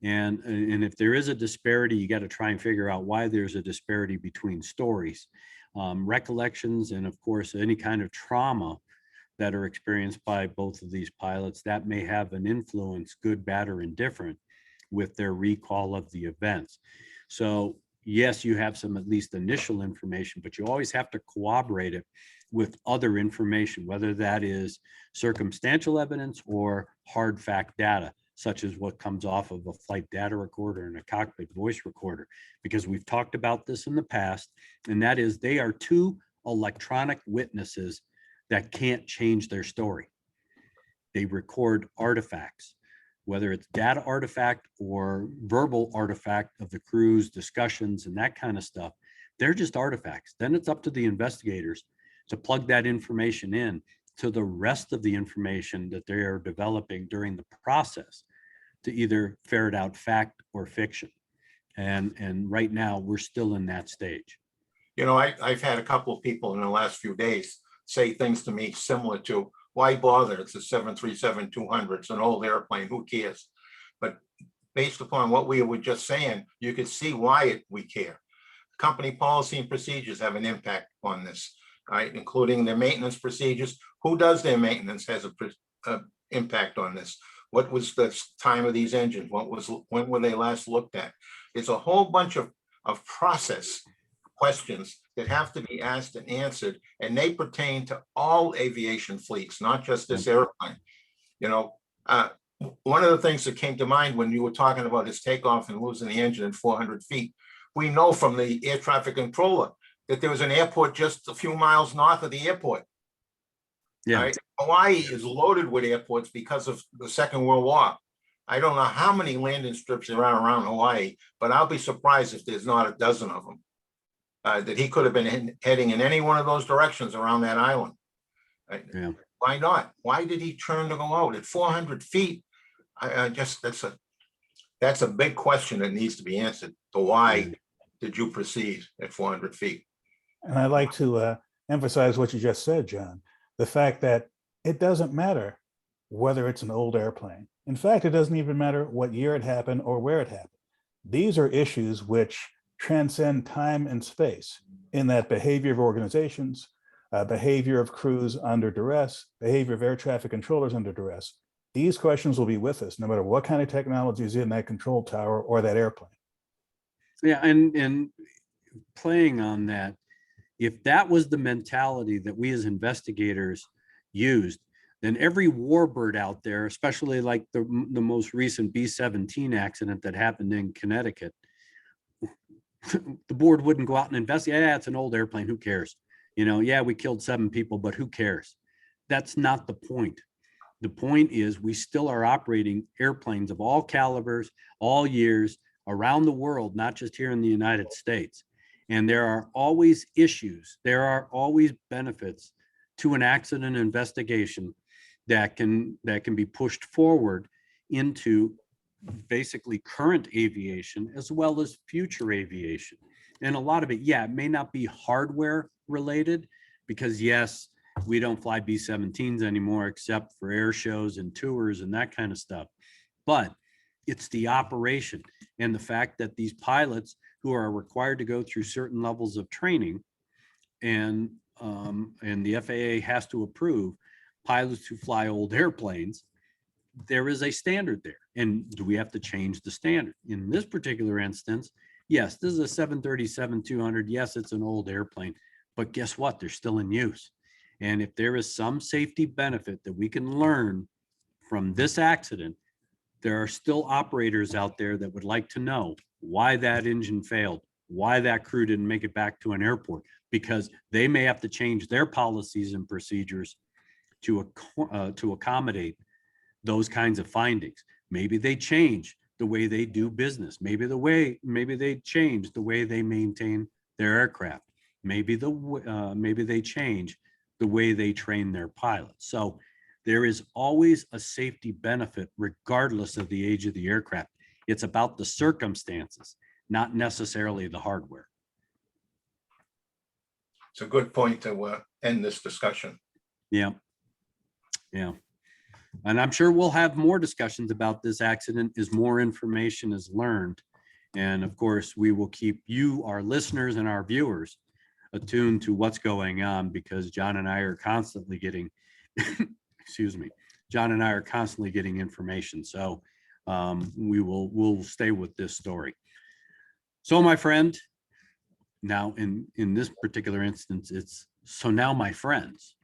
And if there is a disparity, you got to try and figure out why there's a disparity between stories, recollections, and of course, any kind of trauma that are experienced by both of these pilots that may have an influence, good, bad, or indifferent, with their recall of the events. So yes, you have some at least initial information, but you always have to corroborate it with other information, whether that is circumstantial evidence or hard fact data, such as what comes off of a flight data recorder and a cockpit voice recorder, because we've talked about this in the past, and that is they are two electronic witnesses that can't change their story. They record artifacts, whether it's data artifact or verbal artifact of the crew's discussions and that kind of stuff. They're just artifacts. Then it's up to the investigators to plug that information in to the rest of the information that they are developing during the process to either ferret out fact or fiction. And right now we're still in that stage. You know, I've had a couple of people in the last few days say things to me similar to, why bother? It's a 737-200. It's an old airplane. Who cares? But based upon what we were just saying, you could see why we care. Company policy and procedures have an impact on this, right? Including their maintenance procedures. Who does their maintenance has a impact on this. What was the time of these engines? When were they last looked at? It's a whole bunch of process questions that have to be asked and answered, and they pertain to all aviation fleets, not just this airplane. You know, one of the things that came to mind when you were talking about his takeoff and losing the engine at 400 feet, we know from the air traffic controller that there was an airport just a few miles north of the airport. Yeah. Right? Hawaii is loaded with airports because of the Second World War. I don't know how many landing strips there are around Hawaii, but I'll be surprised if there's not a dozen of them. That he could have been heading in any one of those directions around that island. Yeah. Why not? Why did he turn to go out at 400 feet? I just, that's a big question that needs to be answered. So why did you proceed at 400 feet? And I'd like to emphasize what you just said, John. The fact that it doesn't matter whether it's an old airplane. In fact, it doesn't even matter what year it happened or where it happened. These are issues which transcend time and space, in that behavior of organizations, behavior of crews under duress, behavior of air traffic controllers under duress. These questions will be with us no matter what kind of technology is in that control tower or that airplane. Yeah, and playing on that, if that was the mentality that we as investigators used, then every warbird out there, especially like the most recent B-17 accident that happened in Connecticut, the board wouldn't go out and investigate. Yeah, it's an old airplane. Who cares? You know, yeah, we killed 7 people, but who cares? That's not the point. The point is we still are operating airplanes of all calibers, all years, around the world, not just here in the United States. And there are always issues. There are always benefits to an accident investigation that can be pushed forward into basically current aviation as well as future aviation. And a lot of it, yeah, it may not be hardware related, because yes, we don't fly B-17s anymore except for air shows and tours and that kind of stuff. But it's the operation and the fact that these pilots who are required to go through certain levels of training, and the FAA has to approve pilots who fly old airplanes. There is a standard there. And do we have to change the standard? In this particular instance, yes, this is a 737-200. Yes, it's an old airplane, but guess what? They're still in use. And if there is some safety benefit that we can learn from this accident, there are still operators out there that would like to know why that engine failed, why that crew didn't make it back to an airport, because they may have to change their policies and procedures to accommodate those kinds of findings. Maybe they change the way they do business. Maybe they change the way they maintain their aircraft. Maybe they change the way they train their pilots. So there is always a safety benefit regardless of the age of the aircraft. It's about the circumstances, not necessarily the hardware. It's a good point to end this discussion. Yeah. And I'm sure we'll have more discussions about this accident as more information is learned. And of course, we will keep you, our listeners and our viewers, attuned to what's going on, because John and I are constantly getting, John and I are constantly getting information. So we'll stay with this story. So my friend, now in this particular instance, it's so now my friends.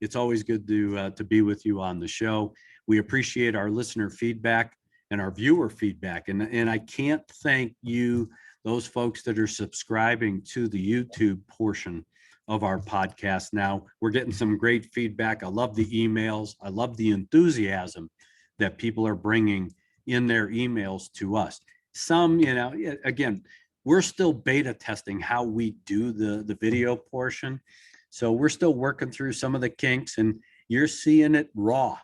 It's always good to be with you on the show. We appreciate our listener feedback and our viewer feedback. And I can't thank you, those folks that are subscribing to the YouTube portion of our podcast. Now, we're getting some great feedback. I love the emails. I love the enthusiasm that people are bringing in their emails to us. Some, again, we're still beta testing how we do the video portion. So we're still working through some of the kinks, and you're seeing it raw.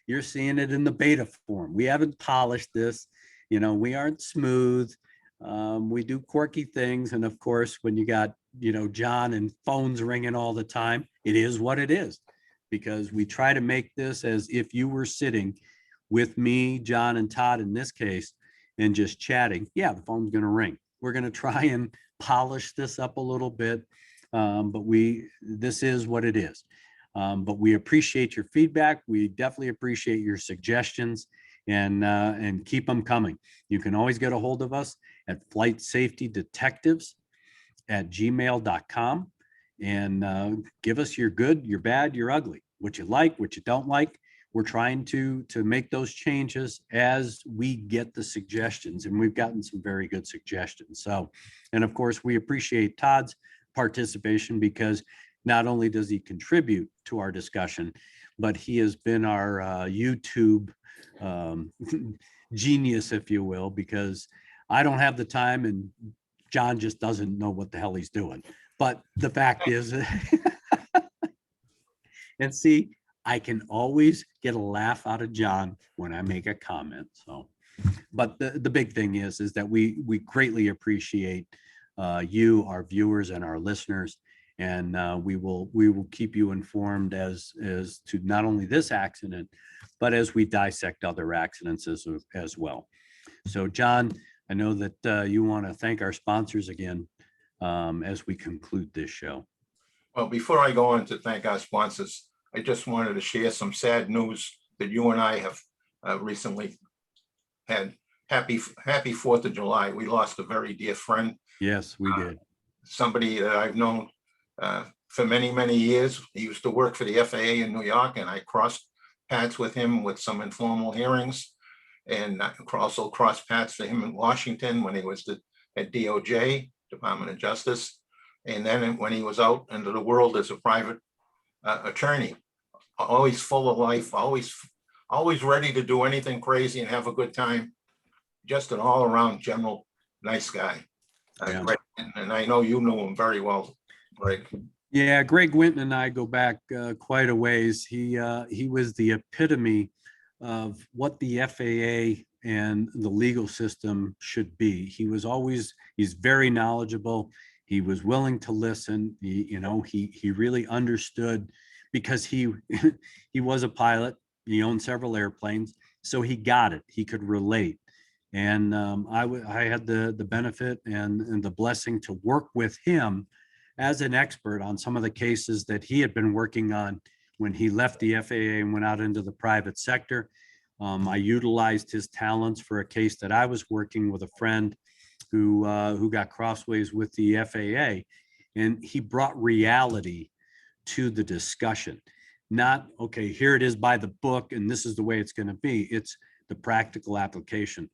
You're seeing it in the beta form. We haven't polished this. We aren't smooth. We do quirky things. And of course, when you got, John and phones ringing all the time, it is what it is, because we try to make this as if you were sitting with me, John, and Todd in this case, and just chatting. Yeah, the phone's going to ring. We're going to try and polish this up a little bit. But this is what it is. But we appreciate your feedback. We definitely appreciate your suggestions, and keep them coming. You can always get a hold of us at flightsafetydetectives@gmail.com, and give us your good, your bad, your ugly, what you like, what you don't like. We're trying to make those changes as we get the suggestions, and we've gotten some very good suggestions. So, and of course, we appreciate Todd's participation, because not only does he contribute to our discussion, but he has been our YouTube genius, if you will, because I don't have the time and John just doesn't know what the hell he's doing. But the fact is, and see, I can always get a laugh out of John when I make a comment. So, but the big thing is that we greatly appreciate you, our viewers, and our listeners, and we will keep you informed as to not only this accident, but as we dissect other accidents as well. So, John, I know that you want to thank our sponsors again as we conclude this show. Well, before I go on to thank our sponsors, I just wanted to share some sad news that you and I have recently had. Happy 4th of July. We lost a very dear friend. Yes, we did. Somebody that I've known for many, many years. He used to work for the FAA in New York, and I crossed paths with him with some informal hearings, and I also crossed paths with him in Washington when he was at DOJ, Department of Justice, and then when he was out into the world as a private attorney. Always full of life, always ready to do anything crazy and have a good time. Just an all-around general nice guy. Yeah. Greg, and I know you knew him very well, Greg. Yeah, Greg Winton and I go back quite a ways. He was the epitome of what the FAA and the legal system should be. He's very knowledgeable. He was willing to listen. He really understood, because he was a pilot. He owned several airplanes, so he got it. He could relate. And I had the benefit and the blessing to work with him as an expert on some of the cases that he had been working on when he left the FAA and went out into the private sector. I utilized his talents for a case that I was working with a friend who got crossways with the FAA, and he brought reality to the discussion. Not, okay, here it is by the book and this is the way it's going to be. It's the practical application.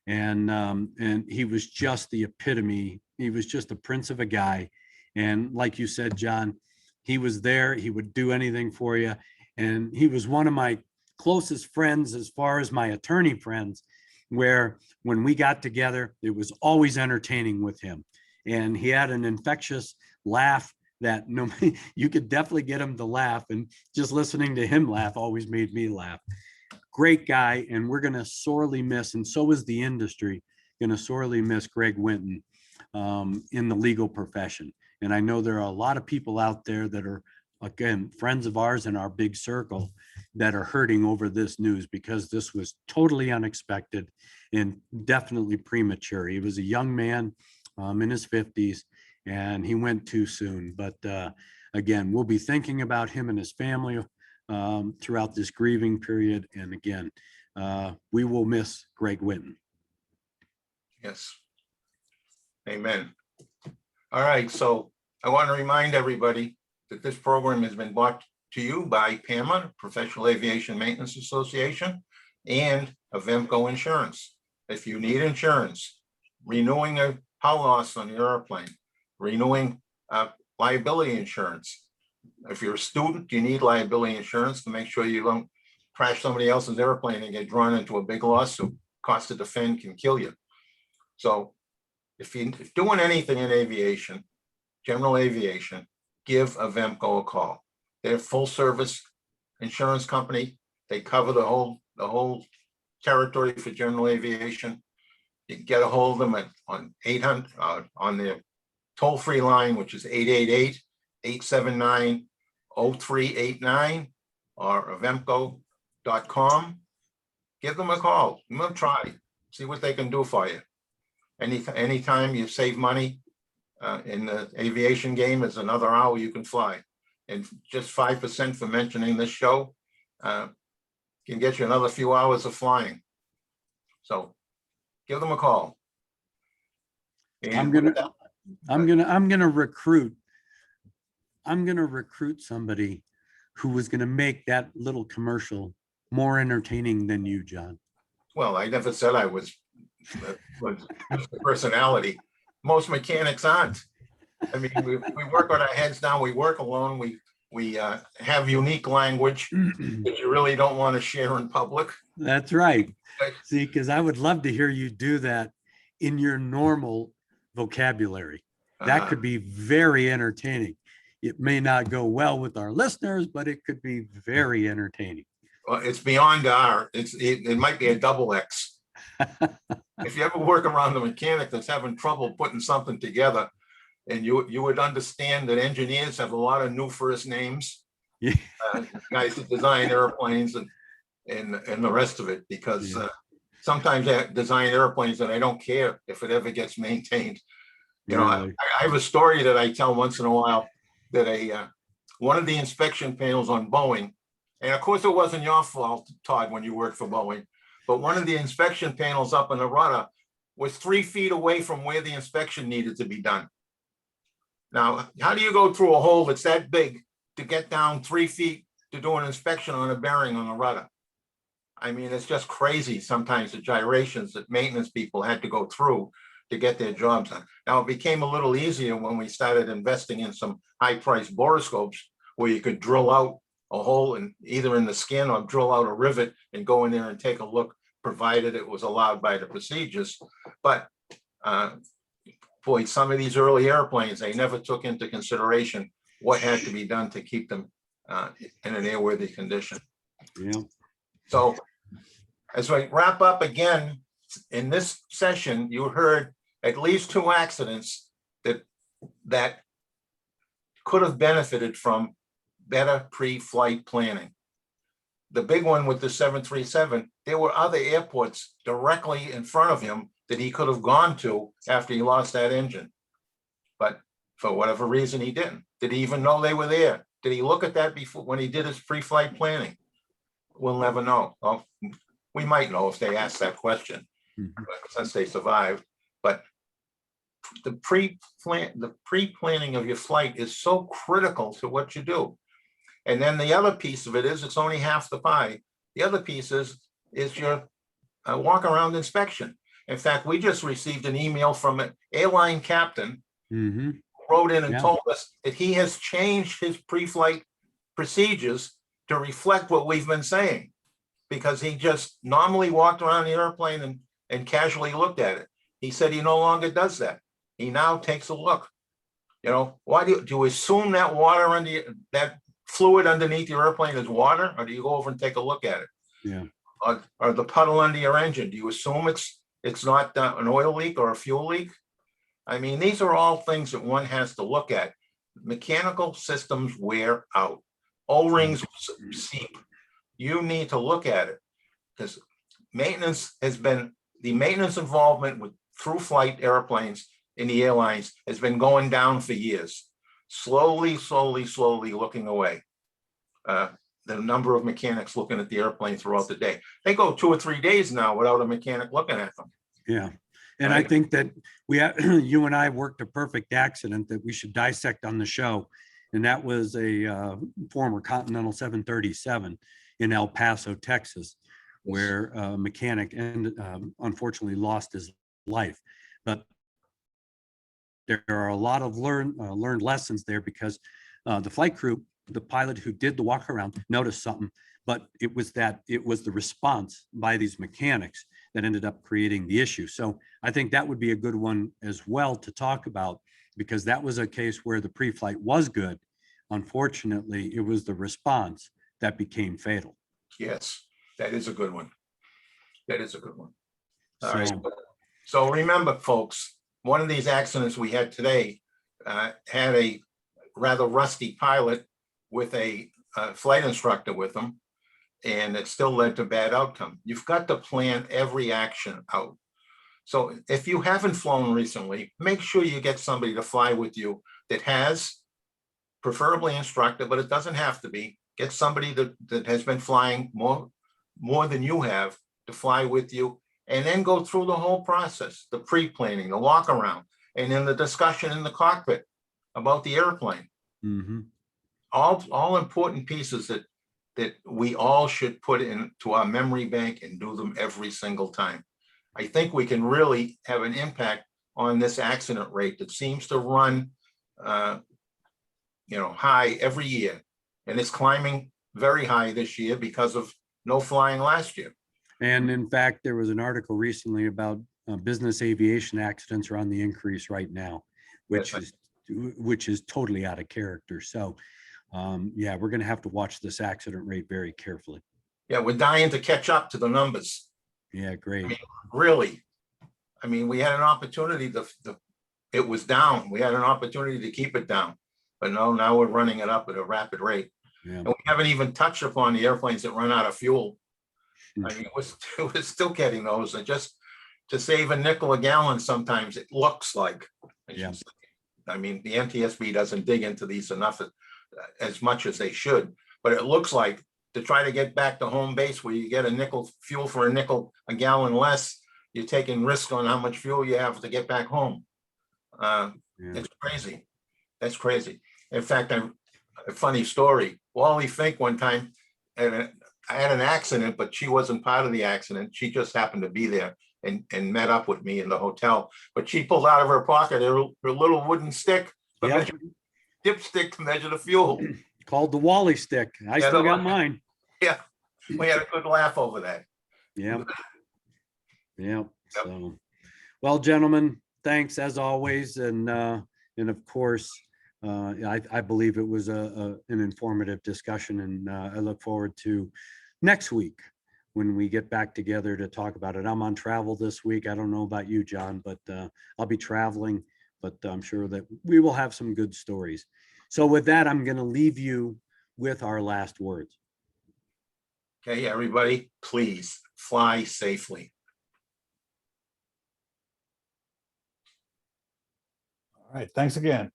And he was just the epitome. He was just a prince of a guy. And like you said, John, he was there. He would do anything for you. And he was one of my closest friends as far as my attorney friends, where when we got together, it was always entertaining with him. And he had an infectious laugh that no, you could definitely get him to laugh. And just listening to him laugh always made me laugh. Great guy. And we're going to sorely miss, and so is the industry, going to sorely miss Greg Winton in the legal profession. And I know there are a lot of people out there that are, again, friends of ours in our big circle that are hurting over this news, because this was totally unexpected and definitely premature. He was a young man in his 50s, and he went too soon. But again, we'll be thinking about him and his family throughout this grieving period. And again, we will miss Greg Winton. Yes. Amen. All right, so I want to remind everybody that this program has been brought to you by PAMA, Professional Aviation Maintenance Association, and Avemco Insurance. If you need insurance, renewing a power loss on your airplane, renewing liability insurance. If you're a student, you need liability insurance to make sure you don't crash somebody else's airplane and get drawn into a big lawsuit. Cost to defend can kill you. So if you're doing anything in aviation, general aviation, give Avemco a call. They're a full service insurance company. They cover the whole territory for general aviation. You can get a hold of them on 800 on their toll-free line, which is 888-879-0389 or avemco.com. Give them a call. Give them a try. See what they can do for you. Anytime you save money in the aviation game, is another hour you can fly. And just 5% for mentioning this show can get you another few hours of flying. So give them a call. And I'm gonna recruit somebody who was gonna make that little commercial more entertaining than you, John. Well, I never said I was just a personality. Most mechanics aren't. I mean, we work on our heads down. We work alone. We have unique language that you really don't want to share in public. That's right. See, because I would love to hear you do that in your normal vocabulary. That could be very entertaining. It may not go well with our listeners, but it could be very entertaining. Well, it's beyond our. It might be a double X. If you ever work around a mechanic that's having trouble putting something together, and you would understand that engineers have a lot of new first names. Yeah. Guys that design airplanes and the rest of it, because sometimes they design airplanes and I don't care if it ever gets maintained. You know, I have a story that I tell once in a while that one of the inspection panels on Boeing, and of course it wasn't your fault, Todd, when you worked for Boeing, but one of the inspection panels up in the rudder was 3 feet away from where the inspection needed to be done. Now, how do you go through a hole that's that big to get down 3 feet to do an inspection on a bearing on a rudder? I mean, it's just crazy sometimes the gyrations that maintenance people had to go through to get their jobs done. Now, it became a little easier when we started investing in some high-priced borescopes where you could drill out a hole in either in the skin or drill out a rivet and go in there and take a look, provided it was allowed by the procedures. But boy, some of these early airplanes, they never took into consideration what had to be done to keep them in an airworthy condition. Yeah. So as we wrap up again, in this session, you heard at least 2 accidents that could have benefited from better pre-flight planning. The big one with the 737, there were other airports directly in front of him that he could have gone to after he lost that engine. But for whatever reason, he didn't. Did he even know they were there? Did he look at that before when he did his pre-flight planning? We'll never know. Well, we might know if they ask that question, since they survived. But the pre-planning of your flight is so critical to what you do. And then the other piece of it is it's only half the pie. The other piece is your walk around inspection. In fact, we just received an email from an airline captain Mm-hmm. who wrote in and Yeah. told us that he has changed his pre-flight procedures to reflect what we've been saying, because he just normally walked around the airplane and casually looked at it. He said he no longer does that. He now takes a look. You know, why do you assume that water under that fluid underneath your airplane is water, or do you go over and take a look at it? Yeah. Or the puddle under your engine, do you assume it's not an oil leak or a fuel leak? I mean, these are all things that one has to look at. Mechanical systems wear out. O-rings seep. You need to look at it, because maintenance has been, the maintenance involvement with through flight airplanes in the airlines has been going down for years. Slowly looking away. The number of mechanics looking at the airplane throughout the day. They go 2 or 3 days now without a mechanic looking at them. Yeah. And I Right. think that you and I worked a perfect accident that we should dissect on the show. And that was a former Continental 737 in El Paso, Texas, where a mechanic unfortunately lost his life. But there are a lot of learned lessons there, because the flight crew, the pilot who did the walk around, noticed something, but it was the response by these mechanics that ended up creating the issue. So I think that would be a good one as well to talk about, because that was a case where the pre-flight was good. Unfortunately, it was the response that became fatal. Yes, that is a good one. That is a good one. All So, right. So remember, folks, one of these accidents we had today had a rather rusty pilot with a flight instructor with them, and it still led to bad outcome. You've got to plan every action out. So if you haven't flown recently, make sure you get somebody to fly with you that has, preferably instructor, but it doesn't have to be. Get somebody that has been flying more than you have to fly with you, and then go through the whole process, the pre-planning, the walk around, and then the discussion in the cockpit about the airplane. mm-hmm. All important pieces that we all should put into our memory bank and do them every single time. I think we can really have an impact on this accident rate that seems to run high every year, and it's climbing very high this year because of no flying last year. And in fact, there was an article recently about business aviation accidents are on the increase right now, which is totally out of character. So yeah, we're going to have to watch this accident rate very carefully. Yeah, we're dying to catch up to the numbers. Yeah, great. I mean, really. I mean, we had an opportunity it was down. We had an opportunity to keep it down, but no, now we're running it up at a rapid rate. Yeah. And we haven't even touched upon the airplanes that run out of fuel. I mean, we're still getting those, and just to save a nickel a gallon, sometimes it looks like. Yeah. I mean, the NTSB doesn't dig into these enough as much as they should, but it looks like to try to get back to home base where you get a nickel fuel for a nickel a gallon less, you're taking risk on how much fuel you have to get back home. It's crazy. That's crazy. In fact, a funny story. Wally Fink one time, and I had an accident, but she wasn't part of the accident. She just happened to be there and met up with me in the hotel. But she pulled out of her pocket her little wooden stick, dipstick to measure the fuel. Called the Wally stick. I still got mine. Yeah, we had a good laugh over that. Yeah. Yeah. So, well, gentlemen, thanks as always, and of course, I believe it was an informative discussion, and I look forward to next week when we get back together to talk about it. I'm on travel this week. I don't know about you, John, but I'll be traveling, but I'm sure that we will have some good stories. So with that, I'm going to leave you with our last words. Okay, everybody, please fly safely. All right, thanks again.